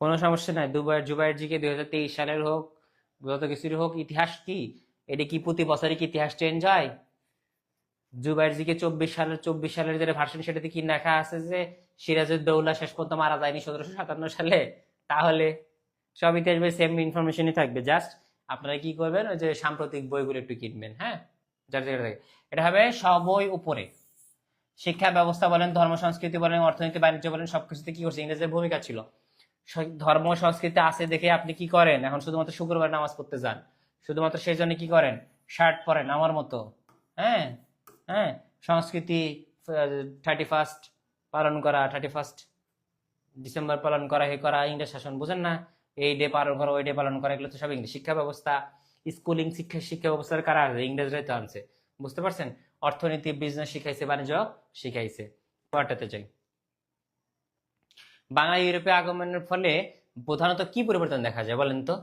কোনো সমস্যা নাই। জুবাইর জিকে 2023 সালের হোক, গত কিছুর হোক, ইতিহাস কি এটা কি প্রতি বছরই কি ইতিহাস চেঞ্জ হয়? জুবাইর জিকে 24 সালের যে ভার্সন, সেটাতে কি লেখা আছে যে সিরাজউদ্দৌলা শেষ পর্যন্ত মারা যায়নি 1757 সালে? তাহলে সব ইতিহাস বই সেম ইনফরমেশনই থাকবে, জাস্ট আপনারা কি করবেন, ওই যে সাম্প্রতিক বইগুলো একটু কিনবেন। হ্যাঁ, যার জায়গায় থাকে। এটা হবে সবই উপরে। শিক্ষা ব্যবস্থা বলেন, ধর্ম সংস্কৃতি বলেন, অর্থনীতি বাণিজ্য বলেন, সবকিছুতে কি করছে, ইংরেজের ভূমিকা ছিল। ধর্ম সংস্কৃতি আছে দেখে আপনি কি করেন, এখন শুধুমাত্র শুক্রবার নামাজ পড়তে যান, শুধুমাত্র সেই জন্য কি করেন, শার্ট পরেন আমার মতো। হ্যাঁ, হ্যাঁ, সংস্কৃতি 31 পালন করা, 31 ডিসেম্বর পালন করা, হে করা, ইংরেজ শাসন বুঝেন না, এই ডে পালন করা, ওই ডে পালন করা, এগুলো তো সব ইংরেজ। শিক্ষা ব্যবস্থা, স্কুলিং, শিক্ষা ব্যবস্থার কারা আছে? ইংরেজরাই তো আনছে, বুঝতে পারছেন? অর্থনীতি, বিজনেস শিখাইছে, বাণিজ্য শিখাইছে। পরেরটাতে যাই। বাংলা ইউরোপে আগমনের ফলে প্রধানত কি পরিবর্তন দেখা যায় বলেন তো?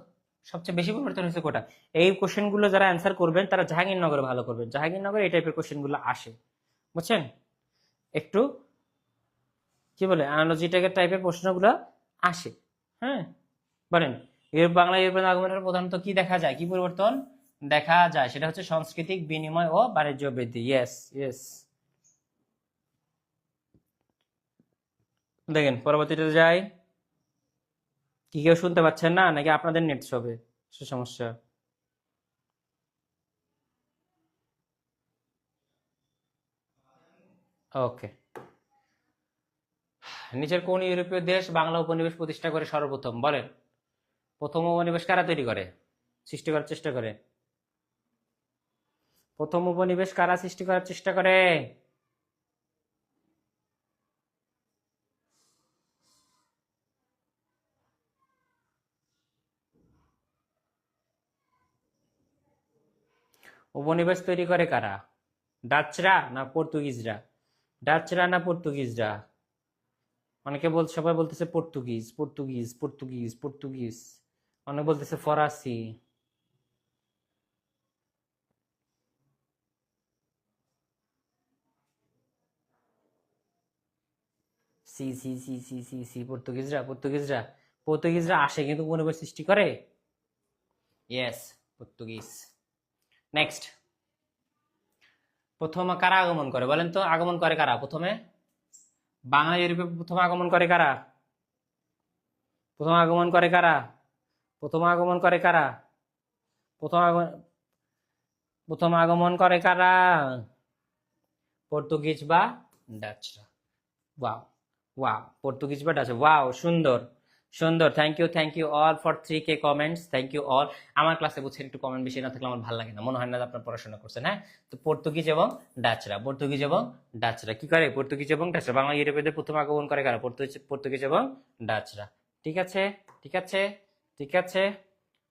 সবচেয়ে বেশি পরিবর্তন হয়েছে কোটা? এই কোশ্চেন গুলো যারা অ্যান্সার করবেন তারা জাহাঙ্গীরনগরে ভালো করবেন, জাহাঙ্গীরনগরে এই টাইপের কোশ্চেন গুলো আসে, বুঝছেন? একটু কি বলে, অ্যানালজি টাইপের প্রশ্নগুলো আসে। হ্যাঁ, বলেন। বাংলা ইউরোপের আগমনের প্রধানত কি দেখা যায়, কি পরিবর্তন দেখা যায়? সেটা হচ্ছে সাংস্কৃতিক বিনিময় ও বাণিজ্য বৃদ্ধি। Yes yes. দেখেন পরবর্তীতে যাই। কি কেউ শুনতে পাচ্ছেন না, নাকি আপনাদের নেট হবে সমস্যা? ওকে। নিচের কোন ইউরোপীয় দেশ বাংলা উপনিবেশ প্রতিষ্ঠা করে সর্বপ্রথম বলেন? প্রথম উপনিবেশ কারা তৈরি করে, সৃষ্টি করার চেষ্টা করে? প্রথম উপনিবেশ কারা সৃষ্টি করার চেষ্টা করে? উপনিবেশ তৈরি করে কারা? ডাচরা না পর্তুগিজরা? ডাচরা না পর্তুগিজরা? অনেকে সবাই বলতেছে পর্তুগিজ পর্তুগিজ পর্তুগিজ পর্তুগিজ, অনেকে বলতেছে ফরাসি। সি সি সি সি সি সি, পর্তুগিজরা পর্তুগিজরা পর্তুগিজরা আসে কিন্তু উপনিবেশ সৃষ্টি করে। ইয়েস, পর্তুগিজ। নেক্সট। প্রথম কারা আগমন করে বলেন তো? আগমন করে কারা প্রথমে? বাংলা ইউরোপে প্রথম আগমন করে কারা? প্রথম আগমন করে কারা? প্রথম আগমন করে কারা? প্রথম আগমন প্রথম আগমন করে কারা? পর্তুগিজ বা ডাচরা। ওয়াও, ওয়াও, পর্তুগিজ বা ডাচ, ওয়াও, সুন্দর সুন্দর, thank you all for 3K comments, thank you all. আমার ক্লাসে বুঝছেন একটু কমেন্ট বেশি না থাকলে আমার ভালো লাগে না, মনে হয় না যে আপনার পড়াশোনা করছেন। হ্যাঁ, তো পর্তুগিজ এবং ডাচরা, পর্তুগিজ এবং ডাচরা কি করে? পর্তুগিজ এবং ডাচরা, বাংলা ইউরোপীয়দের প্রথম আগমন করে কারা? পর্তুগিজ এবং ডাচরা। ঠিক আছে, ঠিক আছে, ঠিক আছে।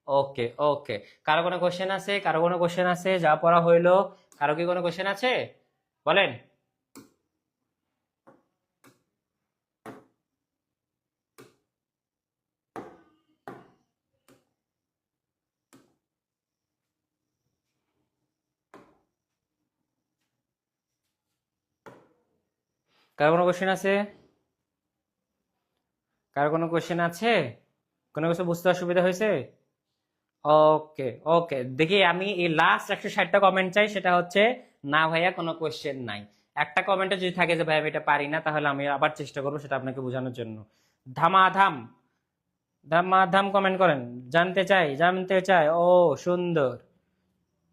ওকে ওকে, কারো কোনো কোশ্চেন আছে? কারো কোনো কোশ্চেন আছে? যা পড়া হইলো, কারো কি কোনো কোশ্চেন আছে? বলেন। কারো কোনো কোশ্চেন আছে? কারো কোনো কোশ্চেন আছে? কোনো কিছু বুঝতে অসুবিধা হয়েছে? ওকে ওকে, দেখি আমি এই লাস্ট 160টা কমেন্ট চাই, সেটা হচ্ছে না ভাইয়া কোনো কোশ্চেন নাই। একটা কমেন্টে যদি থাকে যে ভাই আমি এটা পারি না, তাহলে আমি আবার চেষ্টা করবো সেটা আপনাকে বোঝানোর জন্য। ধামাধাম, ধামাধাম কমেন্ট করেন। জানতে চাই, জানতে চাই। ও সুন্দর,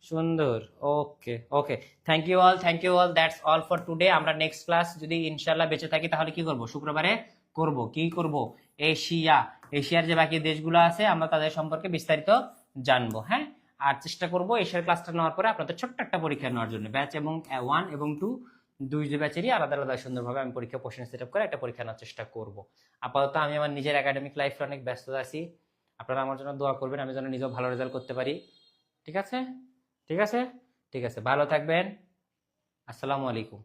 সুন্দর। Okay okay, thank you all, that's all for today. আমরা নেক্সট ক্লাস যদি ইনশাল্লাহ বেঁচে থাকি তাহলে কি করব? শুক্রবারে করব। কি করব? এশিয়া, এশিয়ার যে বাকি দেশগুলো আছে আমরা তাদের সম্পর্কে বিস্তারিত জানবো। হ্যাঁ, আর চেষ্টা করব এশিয়ার ক্লাসটা নেওয়ার পরে আপনাদের ছোট্ট একটা পরীক্ষা নেওয়ার জন্য, ব্যাচ এবং 1 এবং 2 দুই যে ব্যাচেরই আলাদা আলাদা সুন্দরভাবে আমি পরীক্ষা কোশ্চেন সেট আপ করে একটা পরীক্ষা নেওয়ার চেষ্টা করব। আপাতত আমি আমার নিজের একাডেমিক লাইফে অনেক ব্যস্ত আছি, আপনারা আমার জন্য দোয়া করবেন আমি যেন নিজেও ভালো রেজাল্ট করতে পারি। ঠিক আছে, ঠিক আছে, ঠিক আছে, ভালো থাকবেন। আসসালামু আলাইকুম।